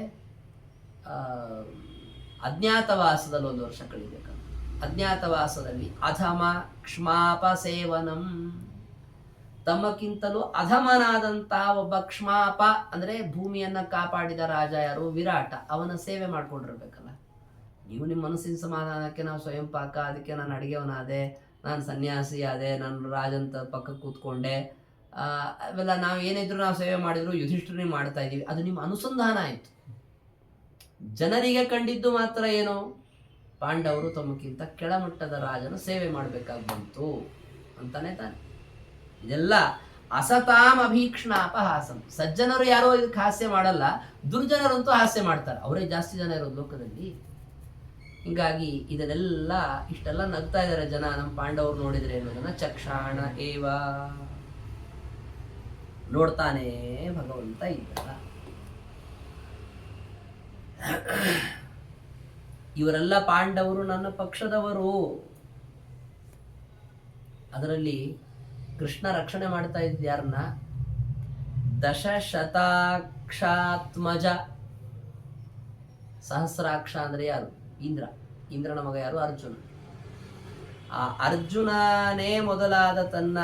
ಅಜ್ಞಾತವಾಸದಲ್ಲಿ 1 ವರ್ಷ ಕಳಿಬೇಕು. ಅಜ್ಞಾತವಾಸದಲ್ಲಿ ಅಧಮ ಕ್ಷ್ಮಾಪ ಸೇವನಂ, ತಮ್ಮಕ್ಕಿಂತಲೂ ಅಧಮನಾದಂತಹ ಒಬ್ಬ ಕ್ಷ್ಮಾಪ ಅಂದ್ರೆ ಭೂಮಿಯನ್ನ ಕಾಪಾಡಿದ ರಾಜ ಯಾರು, ವಿರಾಟ. ಅವನ ಸೇವೆ ಮಾಡ್ಕೊಂಡಿರ್ಬೇಕಲ್ಲ. ನೀವು ನಿಮ್ಮ ಮನಸ್ಸಿನ ಸಮಾಧಾನಕ್ಕೆ ನಾವು ಸ್ವಯಂ ಪಾಕ, ಅದಕ್ಕೆ ನಾನು ಅಡಿಗೆವನಾದೆ, ನಾನು ಸನ್ಯಾಸಿ ಆದೆ, ನಾನು ರಾಜಂತ ಪಕ್ಕಕ್ಕೆ ಕೂತ್ಕೊಂಡೆ, ಅವೆಲ್ಲ ನಾವು ಏನಿದ್ರು ನಾವು ಸೇವೆ ಮಾಡಿದ್ರು ಯುಧಿಷ್ಠಿರನಿಗೆ ಮಾಡ್ತಾ ಇದ್ದೀವಿ. ಅದು ನಿಮ್ಮ ಅನುಸಂಧಾನ ಆಯಿತು. ಜನರಿಗೆ ಕಂಡಿದ್ದು ಮಾತ್ರ ಏನು, ಪಾಂಡವರು ತಮ್ಮಕ್ಕಿಂತ ಕೆಳಮಟ್ಟದ ರಾಜನ ಸೇವೆ ಮಾಡಬೇಕಾಗಿ ಬಂತು ಅಂತಾನೆ ತಾನೆ. ಇದೆಲ್ಲ ಅಸತಾಂ ಅಭೀಕ್ಷ್ಣಾಪಹಾಸಂ. ಸಜ್ಜನರು ಯಾರೋ ಇದಕ್ಕೆ ಹಾಸ್ಯ ಮಾಡಲ್ಲ, ದುರ್ಜನರಂತೂ ಹಾಸ್ಯ ಮಾಡ್ತಾರೆ. ಅವರೇ ಜಾಸ್ತಿ ಜನ ಇರೋದು ಲೋಕದಲ್ಲಿ. ಹೀಗಾಗಿ ಇದನ್ನೆಲ್ಲ ಇಷ್ಟೆಲ್ಲ ನಗ್ತಾ ಇದ್ದಾರೆ ಜನ, ನಮ್ಮ ಪಾಂಡವರು ನೋಡಿದ್ರೆ ಅನ್ನೋದನ್ನ ಚಕ್ಷಾಣ ಏವ ನೋಡ್ತಾನೆ ಭಗವಂತ ಇದ್ದ. ಇವರೆಲ್ಲ ಪಾಂಡವರು ನನ್ನ ಪಕ್ಷದವರು. ಅದರಲ್ಲಿ ಕೃಷ್ಣ ರಕ್ಷಣೆ ಮಾಡ್ತಾ ಇದ್ದ ಯಾರನ್ನ, ದಶಶತಾಕ್ಷಾತ್ಮಜ. ಸಹಸ್ರಾಕ್ಷ ಅಂದ್ರೆ ಯಾರು, ಇಂದ್ರನ ಮಗ ಯಾರು, ಅರ್ಜುನ. ಆ ಅರ್ಜುನನೇ ಮೊದಲಾದ ತನ್ನ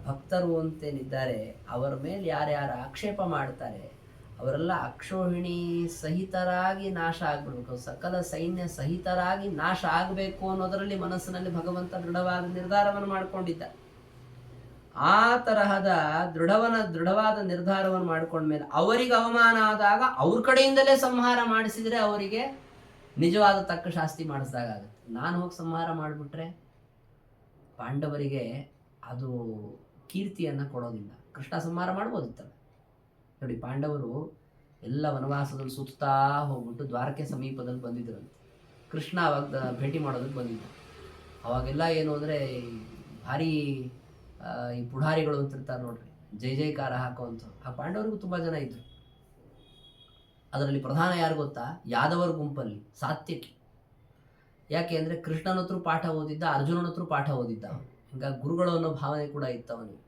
ಭಕ್ತರು ಅಂತೇನಿದ್ದಾರೆ, ಅವರ ಮೇಲೆ ಯಾರ್ಯಾರು ಆಕ್ಷೇಪ ಮಾಡ್ತಾರೆ ಅವರೆಲ್ಲ ಅಕ್ಷೋಹಿಣಿ ಸಹಿತರಾಗಿ ನಾಶ ಆಗ್ಬಿಡ್ಬೇಕು, ಸಕಲ ಸೈನ್ಯ ಸಹಿತರಾಗಿ ನಾಶ ಆಗಬೇಕು ಅನ್ನೋದರಲ್ಲಿ ಮನಸ್ಸಿನಲ್ಲಿ ಭಗವಂತ ದೃಢವಾದ ನಿರ್ಧಾರವನ್ನು ಮಾಡಿಕೊಂಡಿದ್ದ. ಆ ತರಹದ ದೃಢವಾದ ನಿರ್ಧಾರವನ್ನು ಮಾಡ್ಕೊಂಡ್ಮೇಲೆ ಅವರಿಗೆ ಅವಮಾನ ಆದಾಗ ಅವ್ರ ಕಡೆಯಿಂದಲೇ ಸಂಹಾರ ಮಾಡಿಸಿದ್ರೆ ಅವರಿಗೆ ನಿಜವಾದ ತಕ್ಕ ಶಾಸ್ತಿ ಮಾಡಿಸಿದಾಗ ಆಗುತ್ತೆ. ನಾನು ಹೋಗಿ ಸಂಹಾರ ಮಾಡಿಬಿಟ್ರೆ ಪಾಂಡವರಿಗೆ ಅದು ಕೀರ್ತಿಯನ್ನು ಕೊಡೋದಿಲ್ಲ. ಕೃಷ್ಣ ಸಂಹಾರ ಮಾಡ್ಬೋದಿತ್ತಲ್ಲ. ನೋಡಿ, ಪಾಂಡವರು ಎಲ್ಲ ವನವಾಸದಲ್ಲಿ ಸುತ್ತಾ ಹೋಗ್ಬಿಟ್ಟು ದ್ವಾರಕೆ ಸಮೀಪದಲ್ಲಿ ಬಂದಿದ್ರಂತೆ. ಕೃಷ್ಣ ಅವಾಗ ಭೇಟಿ ಮಾಡೋದಕ್ಕೆ ಬಂದಿದ್ದ. ಅವಾಗೆಲ್ಲ ಏನು ಅಂದರೆ ಭಾರಿ ಈ ಪುಢಾರಿಗಳು ಅಂತಿರ್ತಾರೆ ನೋಡ್ರಿ, ಜೈ ಜೈಕಾರ ಹಾಕುವಂಥ ಆ ಪಾಂಡವರಿಗೂ ತುಂಬ ಜನ ಇದ್ರು. ಅದರಲ್ಲಿ ಪ್ರಧಾನ ಯಾರು ಗೊತ್ತಾ, ಯಾದವರ ಗುಂಪಲ್ಲಿ ಸಾತ್ಯಕಿ. ಯಾಕೆ ಅಂದರೆ ಕೃಷ್ಣನ ಹತ್ರ ಪಾಠ ಓದಿದ್ದ, ಅರ್ಜುನನ ಹತ್ರ ಪಾಠ ಓದಿದ್ದ ಅವನು. ಹೀಗಾಗಿ ಗುರುಗಳು ಅನ್ನೋ ಭಾವನೆ ಕೂಡ ಇತ್ತು ಅವನಿಗೆ.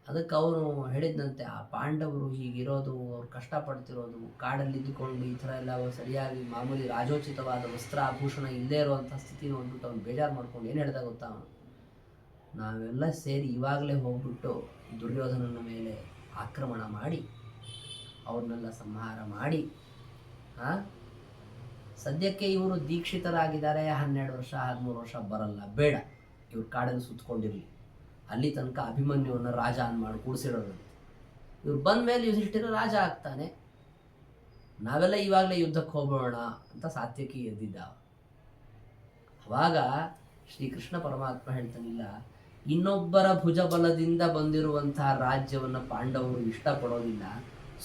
ಅದಕ್ಕೆ ಅವನು ಹೇಳಿದಂತೆ ಆ ಪಾಂಡವರು ಹೀಗಿರೋದು, ಅವ್ರು ಕಷ್ಟಪಡ್ತಿರೋದು, ಕಾಡಲ್ಲಿ ಇದ್ದುಕೊಂಡು ಈ ಥರ ಎಲ್ಲ ಸರಿಯಾಗಿ ಮಾಮೂಲಿ ರಾಜೋಚಿತವಾದ ವಸ್ತ್ರ ಆಭೂಷಣ ಇಲ್ಲದೇ ಇರುವಂಥ ಸ್ಥಿತಿ ನೋಡ್ಬಿಟ್ಟು ಅವ್ನು ಬೇಜಾರು ಮಾಡ್ಕೊಂಡು ಏನು ಹೇಳ್ದ ಗೊತ್ತಾ ಅವನು, ನಾವೆಲ್ಲ ಸೇರಿ ಇವಾಗಲೇ ಹೋಗ್ಬಿಟ್ಟು ದುರ್ಯೋಧನನ ಮೇಲೆ ಆಕ್ರಮಣ ಮಾಡಿ ಅವ್ರನ್ನೆಲ್ಲ ಸಂಹಾರ ಮಾಡಿ, ಸದ್ಯಕ್ಕೆ ಇವರು ದೀಕ್ಷಿತರಾಗಿದ್ದಾರೆ, 12 ವರ್ಷ 13 ವರ್ಷ ಬರಲ್ಲ, ಬೇಡ ಇವ್ರು ಕಾಡಲ್ಲಿ ಸುತ್ತಕೊಂಡಿರಲಿ, ಅಲ್ಲಿ ತನಕ ಅಭಿಮನ್ಯುವನ್ನು ರಾಜ ಮಾಡಿ ಕೂಡಿಸಿಡೋದಂತೆ. ಇವ್ರು ಬಂದ ಮೇಲೆ ಯುಧಿಷ್ಠಿರ ರಾಜ ಆಗ್ತಾನೆ, ನಾವೆಲ್ಲ ಇವಾಗಲೇ ಯುದ್ಧಕ್ಕೆ ಹೋಗೋಣ ಅಂತ ಸಾತ್ಯಕಿ ಎದ್ದಿದ್ದ. ಅವಾಗ ಶ್ರೀಕೃಷ್ಣ ಪರಮಾತ್ಮ ಹೇಳ್ತಾನಿಲ್ಲ, ಇನ್ನೊಬ್ಬರ ಭುಜಬಲದಿಂದ ಬಂದಿರುವಂತಹ ರಾಜ್ಯವನ್ನು ಪಾಂಡವರು ಇಷ್ಟಪಡೋದಿಲ್ಲ,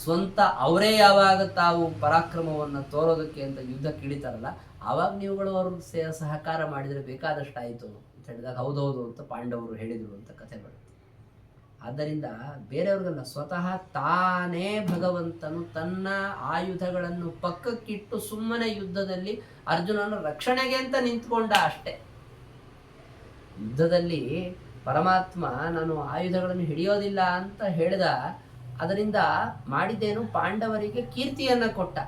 ಸ್ವಂತ ಅವರೇ ಯಾವಾಗ ತಾವು ಪರಾಕ್ರಮವನ್ನು ತೋರೋದಕ್ಕೆ ಅಂತ ಯುದ್ಧಕ್ಕೆ ಇಳಿತಾರಲ್ಲ, ಆವಾಗ ನೀವುಗಳು ಅವ್ರಿಗೆ ಸಹಕಾರ ಮಾಡಿದರೆ ಬೇಕಾದಷ್ಟಾಯಿತು ಅಂತ ಹೇಳಿದಾಗ ಹೌದೌದು ಅಂತ ಪಾಂಡವರು ಹೇಳಿದರು ಅಂತ ಕಥೆ ಬರುತ್ತೆ. ಆದ್ದರಿಂದ ಬೇರೆಯವ್ರಿಗಲ್ಲ, ಸ್ವತಃ ತಾನೇ ಭಗವಂತನು ತನ್ನ ಆಯುಧಗಳನ್ನು ಪಕ್ಕಕ್ಕಿಟ್ಟು ಸುಮ್ಮನೆ ಯುದ್ಧದಲ್ಲಿ ಅರ್ಜುನನ ರಕ್ಷಣೆಗೆ ಅಂತ ನಿಂತ್ಕೊಂಡ ಅಷ್ಟೇ. ಯುದ್ಧದಲ್ಲಿ ಪರಮಾತ್ಮ ನಾನು ಆಯುಧಗಳನ್ನು ಹಿಡಿಯೋದಿಲ್ಲ ಅಂತ ಹೇಳಿದ, ಅದರಿಂದ ಮಾಡಿದ್ದೇನು, ಪಾಂಡವರಿಗೆ ಕೀರ್ತಿಯನ್ನು ಕೊಟ್ಟ.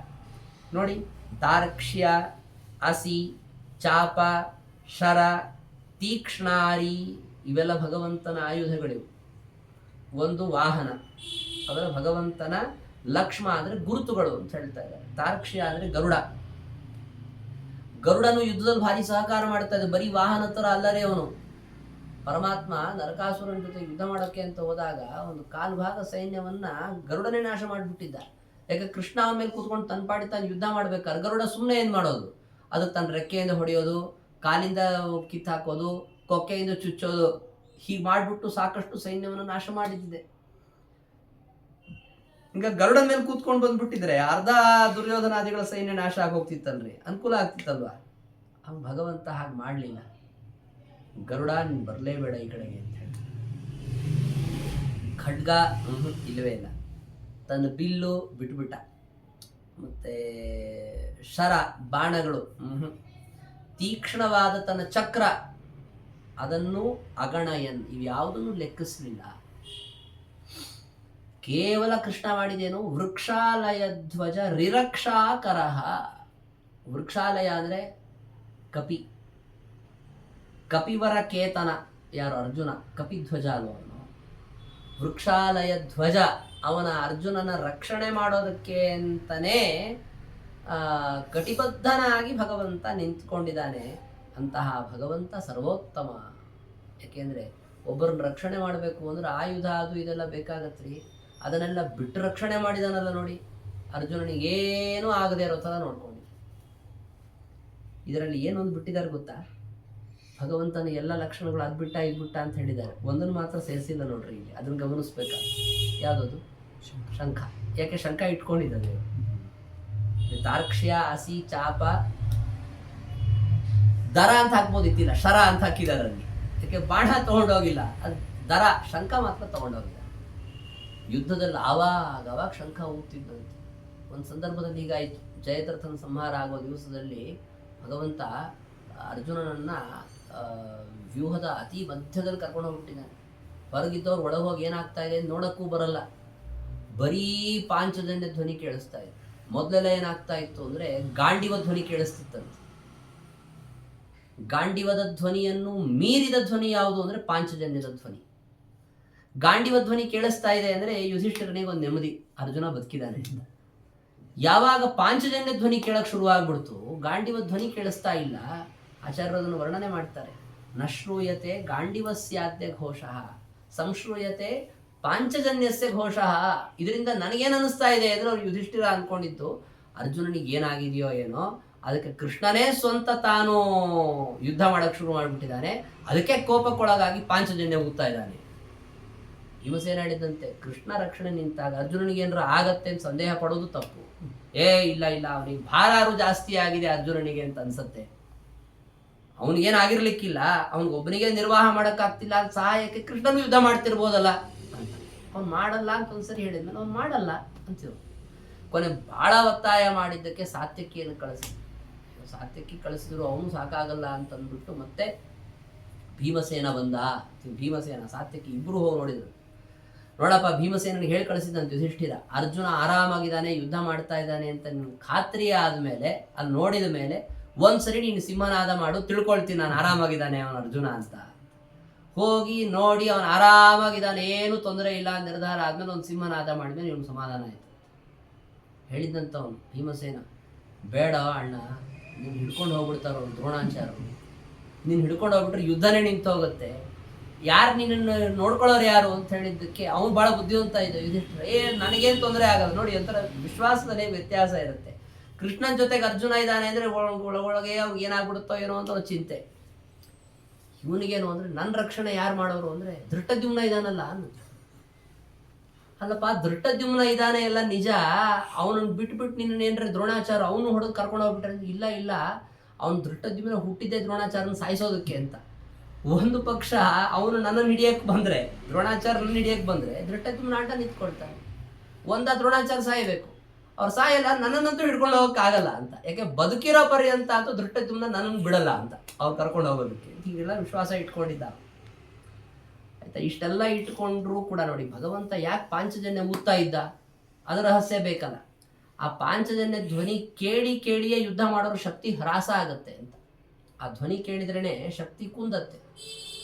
ನೋಡಿ, ದಾರ್ಕ್ಷ್ಯ, ಅಸಿ, ಚಾಪ, ಶರ, ತೀಕ್ಷ್ಣಾರಿ ಇವೆಲ್ಲ ಭಗವಂತನ ಆಯುಧಗಳಿವು. ಒಂದು ವಾಹನ, ಅದರ ಭಗವಂತನ ಲಕ್ಷ್ಮ ಅಂದರೆ ಗುರುತುಗಳು ಅಂತ ಹೇಳ್ತಾ ಇದ್ದಾರೆ. ತಾರ್ಕ್ಷ್ಯ ಅಂದರೆ ಗರುಡ. ಗರುಡನು ಯುದ್ಧದಲ್ಲಿ ಭಾರಿ ಸಹಕಾರ ಮಾಡ್ತಾ ಇದೆ, ಬರೀ ವಾಹನ ಥರ ಅಲ್ಲರೇ ಅವನು. ಪರಮಾತ್ಮ ನರಕಾಸುರನ ಜೊತೆ ಯುದ್ಧ ಮಾಡೋಕ್ಕೆ ಅಂತ ಹೋದಾಗ ಒಂದು ಕಾಲು ಭಾಗ ಸೈನ್ಯವನ್ನ ಗರುಡನೇ ನಾಶ ಮಾಡಿಬಿಟ್ಟಿದ್ದ. ಯಾಕೆ ಕೃಷ್ಣ ಮೇಲೆ ಕೂತ್ಕೊಂಡು ತನ್ನ ಪಾಡಿ ತಾನು ಯುದ್ಧ ಮಾಡ್ಬೇಕಾದ್ರೆ ಗರುಡ ಸುಮ್ಮನೆ ಏನು ಮಾಡೋದು, ಅದಕ್ಕೆ ತನ್ನ ರೆಕ್ಕೆಯಿಂದ ಹೊಡೆಯೋದು, ಕಾಲಿಂದ ಕಿತ್ತಾಕೋದು, ಕೊಕ್ಕೆಯಿಂದ ಚುಚ್ಚೋದು, ಹೀಗೆ ಮಾಡಿಬಿಟ್ಟು ಸಾಕಷ್ಟು ಸೈನ್ಯವನ್ನು ನಾಶ ಮಾಡಿದ್ದಿದೆ. ಈಗ ಗರುಡನ ಮೇಲೆ ಕೂತ್ಕೊಂಡು ಬಂದ್ಬಿಟ್ಟಿದ್ರೆ ಅರ್ಧ ದುರ್ಯೋಧನಾದಿಗಳ ಸೈನ್ಯ ನಾಶ ಆಗೋಗ್ತಿತ್ತಲ್ರಿ, ಅನುಕೂಲ ಆಗ್ತಿತ್ತಲ್ವಾ. ಅವ್ನು ಭಗವಂತ ಹಾಗೆ ಮಾಡಲಿಲ್ಲ. ಗರುಡ ನೀನು ಬರಲೇಬೇಡ ಈ ಕಡೆಗೆ ಅಂತ ಹೇಳಿ, ಖಡ್ಗ ಇಲ್ಲವೇ ಇಲ್ಲ, ತನ್ನ ಬಿಲ್ಲು ಬಿಟ್ಬಿಟ್ಟ, ಮತ್ತೆ ಶರ ಬಾಣಗಳು ತೀಕ್ಷ್ಣವಾದ ತನ್ನ ಚಕ್ರ ಅದನ್ನು ಅಗಣಯನ್ ಇವ್ಯಾವುದನ್ನು ಲೆಕ್ಕಿಸಲಿಲ್ಲ. ಕೇವಲ ಕೃಷ್ಣ ಮಾಡಿದೇನು, ವೃಕ್ಷಾಲಯ ಧ್ವಜ ರಿರಕ್ಷಾಕರಃ. ವೃಕ್ಷಾಲಯ ಅಂದರೆ ಕಪಿ, ಕಪಿವರ ಕೇತನ ಯಾರು ಅರ್ಜುನ, ಕಪಿಧ್ವಜ ಅಲ್ವನು. ವೃಕ್ಷಾಲಯ ಧ್ವಜ ಅವನ ಅರ್ಜುನನ ರಕ್ಷಣೆ ಮಾಡೋದಕ್ಕೆ ಅಂತನೇ ಕಟಿಬದ್ಧನಾಗಿ ಭಗವಂತ ನಿಂತ್ಕೊಂಡಿದ್ದಾನೆ. ಅಂತಹ ಭಗವಂತ ಸರ್ವೋತ್ತಮ. ಯಾಕೆಂದರೆ ಒಬ್ಬರನ್ನ ರಕ್ಷಣೆ ಮಾಡಬೇಕು ಅಂದ್ರೆ ಆಯುಧ ಅದು ಇದೆಲ್ಲ ಬೇಕಾಗತ್ರಿ, ಅದನ್ನೆಲ್ಲ ಬಿಟ್ಟು ರಕ್ಷಣೆ ಮಾಡಿದಾನಲ್ಲ ನೋಡಿ. ಅರ್ಜುನನಿಗೇನೂ ಆಗದೆ ಇರೋ ಥರ ನೋಡ್ಕೊಂಡು. ಇದರಲ್ಲಿ ಏನೊಂದು ಬಿಟ್ಟಿದ್ದಾರೆ ಗೊತ್ತಾ, ಭಗವಂತನ ಎಲ್ಲ ಲಕ್ಷಣಗಳು ಅದ್ಬಿಟ್ಟ ಇದ್ಬಿಟ್ಟ ಅಂತ ಹೇಳಿದ್ದಾರೆ, ಒಂದನ್ನು ಮಾತ್ರ ಸೇರಿಸಿಲ್ಲ ನೋಡ್ರಿ ಇಲ್ಲಿ, ಅದನ್ನು ಗಮನಿಸ್ಬೇಕಾ. ಯಾವುದದು? ಶಂಖ. ಯಾಕೆ ಶಂಖ ಇಟ್ಕೊಂಡಿದ್ದಾನೆ. ತಾರ್ಕ್ಷ್ಯ, ಅಸಿ, ಚಾಪ, ದರ ಅಂತ ಹಾಕ್ಬೋದಿತ್ತಿಲ್ಲ, ಶರ ಅಂತ ಹಾಕಿದ್ದಾರೆ ಅಲ್ಲಿ. ಯಾಕೆ ಬಾಣ ತಗೊಂಡೋಗಿಲ್ಲ, ಅದು ದರ, ಶಂಖ ಮಾತ್ರ ತಗೊಂಡೋಗಿಲ್ಲ. ಯುದ್ಧದಲ್ಲಿ ಆವಾಗ ಶಂಖ ಊದ್ತಿದ್ದಂತೆ. ಒಂದು ಸಂದರ್ಭದಲ್ಲಿ ಹೀಗಾಯಿತು, ಜಯದ್ರಥನ ಸಂಹಾರ ಆಗೋ ದಿವಸದಲ್ಲಿ ಭಗವಂತ ಅರ್ಜುನನನ್ನ ವ್ಯೂಹದ ಅತಿ ಮಧ್ಯದಲ್ಲಿ ಕರ್ಕೊಂಡು ಹೋಗ್ಬಿಟ್ಟಿದ್ದಾನೆ. ಹೊರಗಿದ್ದವ್ರು ಒಳಗೆ ಹೋಗಿ ಏನಾಗ್ತಾ ಇದೆ ನೋಡಕ್ಕೂ ಬರಲ್ಲ, ಬರೀ ಪಾಂಚಜನ್ಯ ಧ್ವನಿ ಕೇಳಿಸ್ತಾ ಇದೆ. ಮೊದಲೆಲ್ಲ ಏನಾಗ್ತಾ ಇತ್ತು ಅಂದ್ರೆ ಗಾಂಡಿವ ಧ್ವನಿ ಕೇಳಿಸ್ತಿತ್ತಂತೆ. ಗಾಂಡಿವದ ಧ್ವನಿಯನ್ನು ಮೀರಿದ ಧ್ವನಿ ಯಾವುದು ಅಂದ್ರೆ ಪಾಂಚಜನ್ಯದ ಧ್ವನಿ. ಗಾಂಡಿವ ಧ್ವನಿ ಕೇಳಿಸ್ತಾ ಇದೆ ಅಂದ್ರೆ ಯುಧಿಷ್ಠಿರನಿಗೆ ಒಂದು ನೆಮ್ಮದಿ, ಅರ್ಜುನ ಬದುಕಿದ್ದಾನೆ ಅಂತ. ಯಾವಾಗ ಪಾಂಚಜನ್ಯ ಧ್ವನಿ ಕೇಳಕ್ ಶುರು ಆಗ್ಬಿಡ್ತು, ಗಾಂಡಿವ ಧ್ವನಿ ಕೇಳಿಸ್ತಾ ಇಲ್ಲ, ಆಚಾರ್ಯರು ಅದನ್ನು ವರ್ಣನೆ ಮಾಡ್ತಾರೆ. ನಶ್ರೂಯತೆ ಗಾಂಡಿವಸ್ಯಾದ್ಯ ಘೋಷಃ ಸಂಶ್ರೂಯತೆ ಪಾಂಚಜನ್ಯಸ್ಯ ಘೋಷಃ. ಇದರಿಂದ ನನಗೇನು ಅನಿಸ್ತಾ ಇದೆ ಅಂದ್ರೆ ಅವ್ರು ಯುಧಿಷ್ಠಿರ ಅನ್ಕೊಂಡಿದ್ದು ಅರ್ಜುನನಿಗೆ ಏನಾಗಿದೆಯೋ ಏನೋ, ಅದಕ್ಕೆ ಕೃಷ್ಣನೇ ಸ್ವಂತ ತಾನು ಯುದ್ಧ ಮಾಡಕ್ ಶುರು ಮಾಡಿಬಿಟ್ಟಿದ್ದಾನೆ, ಅದಕ್ಕೆ ಕೋಪಕ್ಕೊಳಗಾಗಿ ಪಾಂಚಜನ್ಯ ಊದ್ತಾ ಇದ್ದಾನೆ. ಭೀಮಸೇನ ಹೇಳಿದಂತೆ ಕೃಷ್ಣ ರಕ್ಷಣೆ ನಿಂತಾಗ ಅರ್ಜುನನಿಗೆ ಏನಾರ ಆಗತ್ತೆ ಅಂತ ಸಂದೇಹ ಪಡೋದು ತಪ್ಪು. ಇಲ್ಲ ಅವನಿಗೆ ಭಾರಾರು ಜಾಸ್ತಿ ಆಗಿದೆ ಅರ್ಜುನನಿಗೆ ಅಂತ ಅನ್ಸತ್ತೆ. ಅವನಿಗೇನಾಗಿರ್ಲಿಕ್ಕಿಲ್ಲ, ಅವನಿಗೊಬ್ಬನಿಗೆ ನಿರ್ವಾಹ ಮಾಡೋಕ್ಕಾಗ್ತಿಲ್ಲ, ಸಹಾಯಕ್ಕೆ ಕೃಷ್ಣನು ಯುದ್ಧ ಮಾಡ್ತಿರ್ಬೋದಲ್ಲ ಅಂತ. ಅವ್ನು ಮಾಡಲ್ಲ ಅಂತ ಒಂದ್ಸರಿ ಹೇಳಿದ್ಮೇಲೆ ಅವ್ನು ಮಾಡಲ್ಲ ಅಂತೀವ್. ಕೊನೆ ಭಾಳ ಒತ್ತಾಯ ಮಾಡಿದ್ದಕ್ಕೆ ಸಾತ್ಯಕಿಯನ್ನು ಕಳಿಸಿದ್ರು. ಸಾತ್ಯಕಿ ಕಳಿಸಿದ್ರು, ಅವನು ಸಾಕಾಗಲ್ಲ ಅಂತ ಅಂದ್ಬಿಟ್ಟು ಮತ್ತೆ ಭೀಮಸೇನ ಬಂದ. ಭೀಮಸೇನ ಸಾತ್ಯಕಿ ಇಬ್ಬರು ಹೋಗಿ ನೋಡಿದ್ರು. ನೋಡಪ್ಪ ಭೀಮಸೇನಿಗೆ ಹೇಳಿ ಕಳಿಸಿದಂತೆ ಯುಧಿಷ್ಠಿರ, ಅರ್ಜುನ ಆರಾಮಾಗಿದ್ದಾನೆ, ಯುದ್ಧ ಮಾಡ್ತಾ ಇದ್ದಾನೆ ಅಂತ ನಿಮ್ಗೆ ಖಾತ್ರಿ ಆದ್ಮೇಲೆ, ಅಲ್ಲಿ ನೋಡಿದ ಮೇಲೆ ಒಂದ್ಸರಿ ನೀನು ಸಿಂಹನಾದ ಮಾಡು, ತಿಳ್ಕೊಳ್ತೀನಿ ನಾನು ಆರಾಮಾಗಿದ್ದಾನೆ ಅವನ ಅರ್ಜುನ ಅಂತ. ಹೋಗಿ ನೋಡಿ ಅವನು ಆರಾಮಾಗಿದ್ದಾನೆ, ಏನು ತೊಂದರೆ ಇಲ್ಲ ನಿರ್ಧಾರ ಆದ್ಮೇಲೆ ಒಂದು ಸಿಂಹನಾದ ಮಾಡಿದ್ಮೇಲೆ ಇವನು ಸಮಾಧಾನ ಆಯ್ತು. ಹೇಳಿದ್ದಂತ ಅವನು ಭೀಮಸೇನ, ಬೇಡ ಅಣ್ಣ, ನೀನು ಹಿಡ್ಕೊಂಡು ಹೋಗ್ಬಿಡ್ತಾರ ಅವ್ರು ದ್ರೋಣಾಚಾರ್ಯರು, ನೀನು ಹಿಡ್ಕೊಂಡು ಹೋಗ್ಬಿಟ್ರೆ ಯುದ್ಧನೇ ನಿಂತು ಹೋಗುತ್ತೆ, ಯಾರು ನಿನ್ನನ್ನು ನೋಡ್ಕೊಳ್ಳೋರು ಯಾರು ಅಂತ ಹೇಳಿದ್ದಕ್ಕೆ ಅವನು ಭಾಳ ಬುದ್ಧಿವಂತ ಇದೆ ಯುಧಿಷ್ಠಿರ. ನನಗೇನು ತೊಂದರೆ ಆಗಲ್ಲ ನೋಡಿ, ಒಂಥರ ವಿಶ್ವಾಸದಲ್ಲಿ ವ್ಯತ್ಯಾಸ ಇರುತ್ತೆ. ಕೃಷ್ಣನ ಜೊತೆಗೆ ಅರ್ಜುನ ಇದ್ದಾನೆ ಅಂದರೆ ಒಳಗೆ ಅವ್ನಿಗೆ ಏನಾಗ್ಬಿಡುತ್ತೋ ಏನೋ ಅಂತ ಒಂದು ಚಿಂತೆ. ಇವನಿಗೇನು ಅಂದರೆ ನನ್ನ ರಕ್ಷಣೆ ಯಾರು ಮಾಡೋರು ಅಂದರೆ ಧೃಷ್ಟದ್ಯುಮ್ನ ಇದ್ದಾನಲ್ಲ ಅನ್ನೋದು. ಅಲ್ಲಪ್ಪ, ಧೃಷ್ಟದ್ಯುಮ್ನ ಇದ್ದಾನೆ ಎಲ್ಲ ನಿಜ, ಅವನನ್ನು ಬಿಟ್ಬಿಟ್ಟು ನಿನ್ನ ಏನ್ರೆ ದ್ರೋಣಾಚಾರ್ಯ ಅವನು ಹೊಡೆದು ಕರ್ಕೊಂಡು ಹೋಗ್ಬಿಟ್ರೆ, ಇಲ್ಲ ಅವನು ಧೃಷ್ಟದ್ಯುಮ್ನ ಹುಟ್ಟಿದ್ದೆ ದ್ರೋಣಾಚಾರ್ಯನ ಸಾಯಿಸೋದಕ್ಕೆ ಅಂತ. ಒಂದು ಪಕ್ಷ ಅವನು ನನ್ನನ್ನು ಹಿಡಿಯಕ್ಕೆ ಬಂದರೆ, ದ್ರೋಣಾಚಾರ್ಯ ನನ್ನ ಹಿಡಿಯಕ್ಕೆ ಬಂದರೆ ಧೃಷ್ಟದ್ಯುಮ್ನ ಆಟ ನಿಂತ್ಕೊಳ್ತಾನೆ. ದ್ರೋಣಾಚಾರ್ಯ ಸಾಯಬೇಕು, ಅವ್ರು ಸಾಯಲ್ಲ, ನನ್ನನ್ನಂತೂ ಹಿಡ್ಕೊಂಡು ಹೋಗೋಕ್ಕಾಗಲ್ಲ ಅಂತ. ಯಾಕೆ ಬದುಕಿರೋ ಪರ್ಯಂತ ಅಂತೂ ಧೃಷ್ಟದ್ಯುಮ್ನ ನನ್ನನ್ನು ಬಿಡಲ್ಲ ಅಂತ ಅವ್ರು ಕರ್ಕೊಂಡು ಹೋಗೋದಕ್ಕೆ. ಹೀಗೆಲ್ಲ ವಿಶ್ವಾಸ ಇಟ್ಕೊಂಡಿದ್ದ ಆಯ್ತಾ. ಇಷ್ಟೆಲ್ಲ ಇಟ್ಕೊಂಡ್ರು ಕೂಡ ನೋಡಿ, ಭಗವಂತ ಯಾಕೆ ಪಾಂಚಜನ್ಯ ಊದ್ತಾ ಇದ್ದ, ಅದು ರಹಸ್ಯ ಬೇಕಲ್ಲ. ಆ ಪಾಂಚಜನ್ಯ ಧ್ವನಿ ಕೇಳಿಯೇ ಯುದ್ಧ ಮಾಡೋರು ಶಕ್ತಿ ಹ್ರಾಸ ಆಗತ್ತೆ ಅಂತ. ಆ ಧ್ವನಿ ಕೇಳಿದ್ರೇನೆ ಶಕ್ತಿ ಕುಂದತ್ತೆ.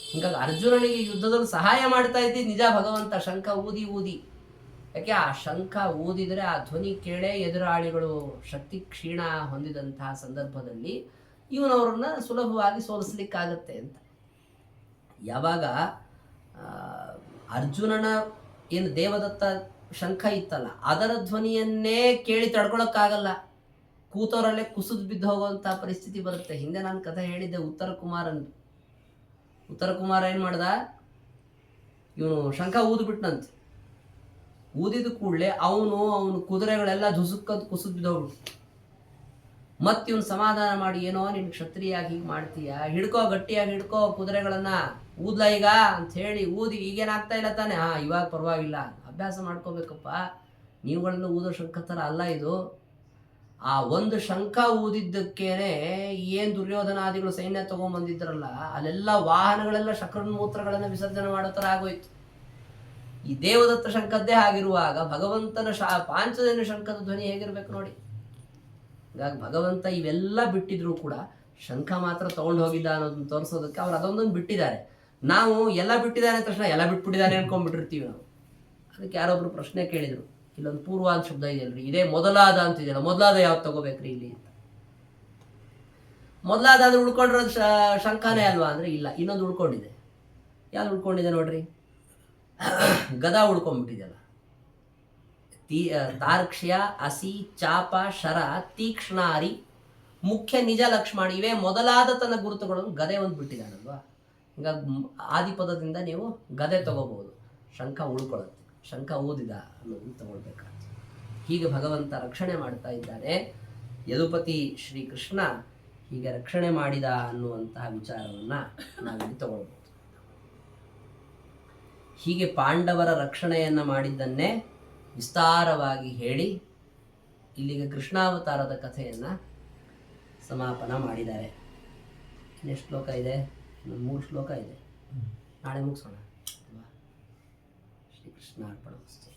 ಹಿಂಗಾಗಿ ಅರ್ಜುನನಿಗೆ ಯುದ್ಧದಲ್ಲಿ ಸಹಾಯ ಮಾಡ್ತಾ ಇದ್ದಿದ್ದು ನಿಜ ಭಗವಂತ, ಶಂಖ ಊದಿ. ಯಾಕೆ ಆ ಶಂಖ ಊದಿದರೆ ಆ ಧ್ವನಿ ಕೇಳೇ ಎದುರಾಳಿಗಳು ಶಕ್ತಿ ಕ್ಷೀಣ ಹೊಂದಿದಂತಹ ಸಂದರ್ಭದಲ್ಲಿ ಇವನವ್ರನ್ನ ಸುಲಭವಾಗಿ ಸೋಲಿಸ್ಲಿಕ್ಕಾಗತ್ತೆ ಅಂತ. ಯಾವಾಗ ಅರ್ಜುನನ ಏನು ದೇವದತ್ತ ಶಂಖ ಇತ್ತಲ್ಲ, ಅದರ ಧ್ವನಿಯನ್ನೇ ಕೇಳಿ ತಡ್ಕೊಳಕ್ಕಾಗಲ್ಲ, ಕೂತವರಲ್ಲೇ ಕುಸಿದು ಬಿದ್ದು ಹೋಗುವಂಥ ಪರಿಸ್ಥಿತಿ ಬರುತ್ತೆ. ಹಿಂದೆ ನಾನು ಕಥೆ ಹೇಳಿದ್ದೆ ಉತ್ತರ ಕುಮಾರ ಏನು ಮಾಡ್ದ, ಇವನು ಶಂಖ ಊದ್ಬಿಟ್ನಂತೆ. ಊದಿದ ಕೂಡಲೇ ಅವನು ಕುದುರೆಗಳೆಲ್ಲ ಧುಸುಕ್ಕಂತ ಕುಸಿದು ಬಿದ್ದೋಗ್ಬಿಟ್ಟು, ಮತ್ತೆ ಇವನು ಸಮಾಧಾನ ಮಾಡಿ, ಏನೋ ನಿನ್ ಕ್ಷತ್ರಿಯಾಗಿ ಹೀಗೆ ಮಾಡ್ತೀಯ, ಗಟ್ಟಿಯಾಗಿ ಹಿಡ್ಕೋ ಕುದುರೆಗಳನ್ನ, ಊದ್ಲ ಈಗ ಅಂತ ಹೇಳಿ ಊದಿ. ಈಗೇನಾಗ್ತಾ ಇಲ್ಲ ತಾನೆ, ಇವಾಗ ಪರವಾಗಿಲ್ಲ, ಅಭ್ಯಾಸ ಮಾಡ್ಕೋಬೇಕಪ್ಪ. ನೀವುಗಳೆಲ್ಲ ಊದೋ ಶಂಖ ಥರ ಅಲ್ಲ ಇದು. ಆ ಒಂದು ಶಂಖ ಊದಿದ್ದಕ್ಕೇನೆ ಏನು ದುರ್ಯೋಧನಾದಿಗಳು ಸೈನ್ಯ ತಗೊಂಡ್ಬಂದಿದ್ರಲ್ಲ, ಅಲ್ಲೆಲ್ಲ ವಾಹನಗಳೆಲ್ಲ ಶಕ್ರನ್ಮೂತ್ರಗಳನ್ನ ವಿಸರ್ಜನೆ ಮಾಡೋ ಥರ ಆಗೋಯ್ತು. ಈ ದೇವದತ್ತ ಶಂಖದ್ದೇ ಆಗಿರುವಾಗ ಭಗವಂತನ ಪಾಂಚಜನ್ಯ ಶಂಖದ ಧ್ವನಿ ಹೇಗಿರ್ಬೇಕು ನೋಡಿ. ಹೀಗಾಗಿ ಭಗವಂತ ಇವೆಲ್ಲ ಬಿಟ್ಟಿದ್ರು ಕೂಡ ಶಂಖ ಮಾತ್ರ ತಗೊಂಡು ಹೋಗಿದ್ದ ಅನ್ನೋದನ್ನ ತೋರಿಸೋದಕ್ಕೆ ಅವ್ರು ಅದೊಂದೊಂದು ಬಿಟ್ಟಿದ್ದಾರೆ. ನಾವು ಎಲ್ಲ ಬಿಟ್ಟಿದ್ದಾನೆ ಅಂತ ತಕ್ಷಣ ಎಲ್ಲ ಬಿಟ್ಬಿಟ್ಟಿದ್ದಾನೆ ಅನ್ಕೊಂಡ್ಬಿಟ್ಟಿರ್ತೀವಿ ನಾವು. ಅದಕ್ಕೆ ಯಾರೊಬ್ರು ಪ್ರಶ್ನೆ ಕೇಳಿದ್ರು, ಇಲ್ಲೊಂದು ಪೂರ್ವಾದ ಶಬ್ದ ಇದೆಯಲ್ರಿ, ಇದೇ ಮೊದಲಾದ ಅಂತಿದೆಯಲ್ಲ, ಮೊದಲಾದ ಯಾವ್ದು ತಗೋಬೇಕ್ರಿ ಇಲ್ಲಿ ಅಂತ. ಮೊದಲಾದ ಅಂದ್ರೆ ಉಳ್ಕೊಂಡಿರೋದು ಶಂಖನೇ ಅಲ್ವಾ ಅಂದ್ರೆ ಇಲ್ಲ, ಇನ್ನೊಂದು ಉಳ್ಕೊಂಡಿದೆ. ಯಾವ್ದು ಉಳ್ಕೊಂಡಿದೆ ನೋಡ್ರಿ, ಗದಾ ಉಳ್ಕೊಂಡ್ಬಿಟ್ಟಿದೆಯಲ್ಲ. ತಾರ್ಕ್ಷ್ಯ, ಅಸಿ, ಚಾಪ, ಶರ, ತೀಕ್ಷ್ಣಾರಿ, ಮುಖ್ಯ, ನಿಜ, ಲಕ್ಷ್ಮಣ, ಇವೇ ಮೊದಲಾದ ತನ್ನ ಗುರುತುಗಳನ್ನು ಗದೆ ಒಂದು ಬಿಟ್ಟಿದ್ದಾನಲ್ವಾ. ಹಿಂಗಾಗಿ ಆದಿಪದದಿಂದ ನೀವು ಗದೆ ತಗೋಬಹುದು, ಶಂಖ ಉಳ್ಕೊಳ್ಳುತ್ತೆ. ಶಂಖ ಊದಿದ ಅನ್ನೋದನ್ನು ತಗೊಳ್ಬೇಕಾಗ್ತದೆ. ಹೀಗೆ ಭಗವಂತ ರಕ್ಷಣೆ ಮಾಡ್ತಾ ಇದ್ದಾನೆ. ಯದುಪತಿ ಶ್ರೀಕೃಷ್ಣ ಹೀಗೆ ರಕ್ಷಣೆ ಮಾಡಿದ ಅನ್ನುವಂತಹ ವಿಚಾರವನ್ನ ನಾವಿಲ್ಲಿ ತಗೊಳ್ಬಹುದು. ಹೀಗೆ ಪಾಂಡವರ ರಕ್ಷಣೆಯನ್ನ ಮಾಡಿದ್ದನ್ನೇ ವಿಸ್ತಾರವಾಗಿ ಹೇಳಿ ಇಲ್ಲಿಗೆ ಕೃಷ್ಣಾವತಾರದ ಕಥೆಯನ್ನ ಸಮಾಪನ ಮಾಡಿದ್ದಾರೆ. ಎಷ್ಟು ಶ್ಲೋಕ ಇದೆ? 3 ಶ್ಲೋಕ ಇದೆ, ನಾಳೆ ಮುಗಿಸೋಣ. ಶ್ರೀಕೃಷ್ಣ ಅರ್ಪಣಮಸ್ತು.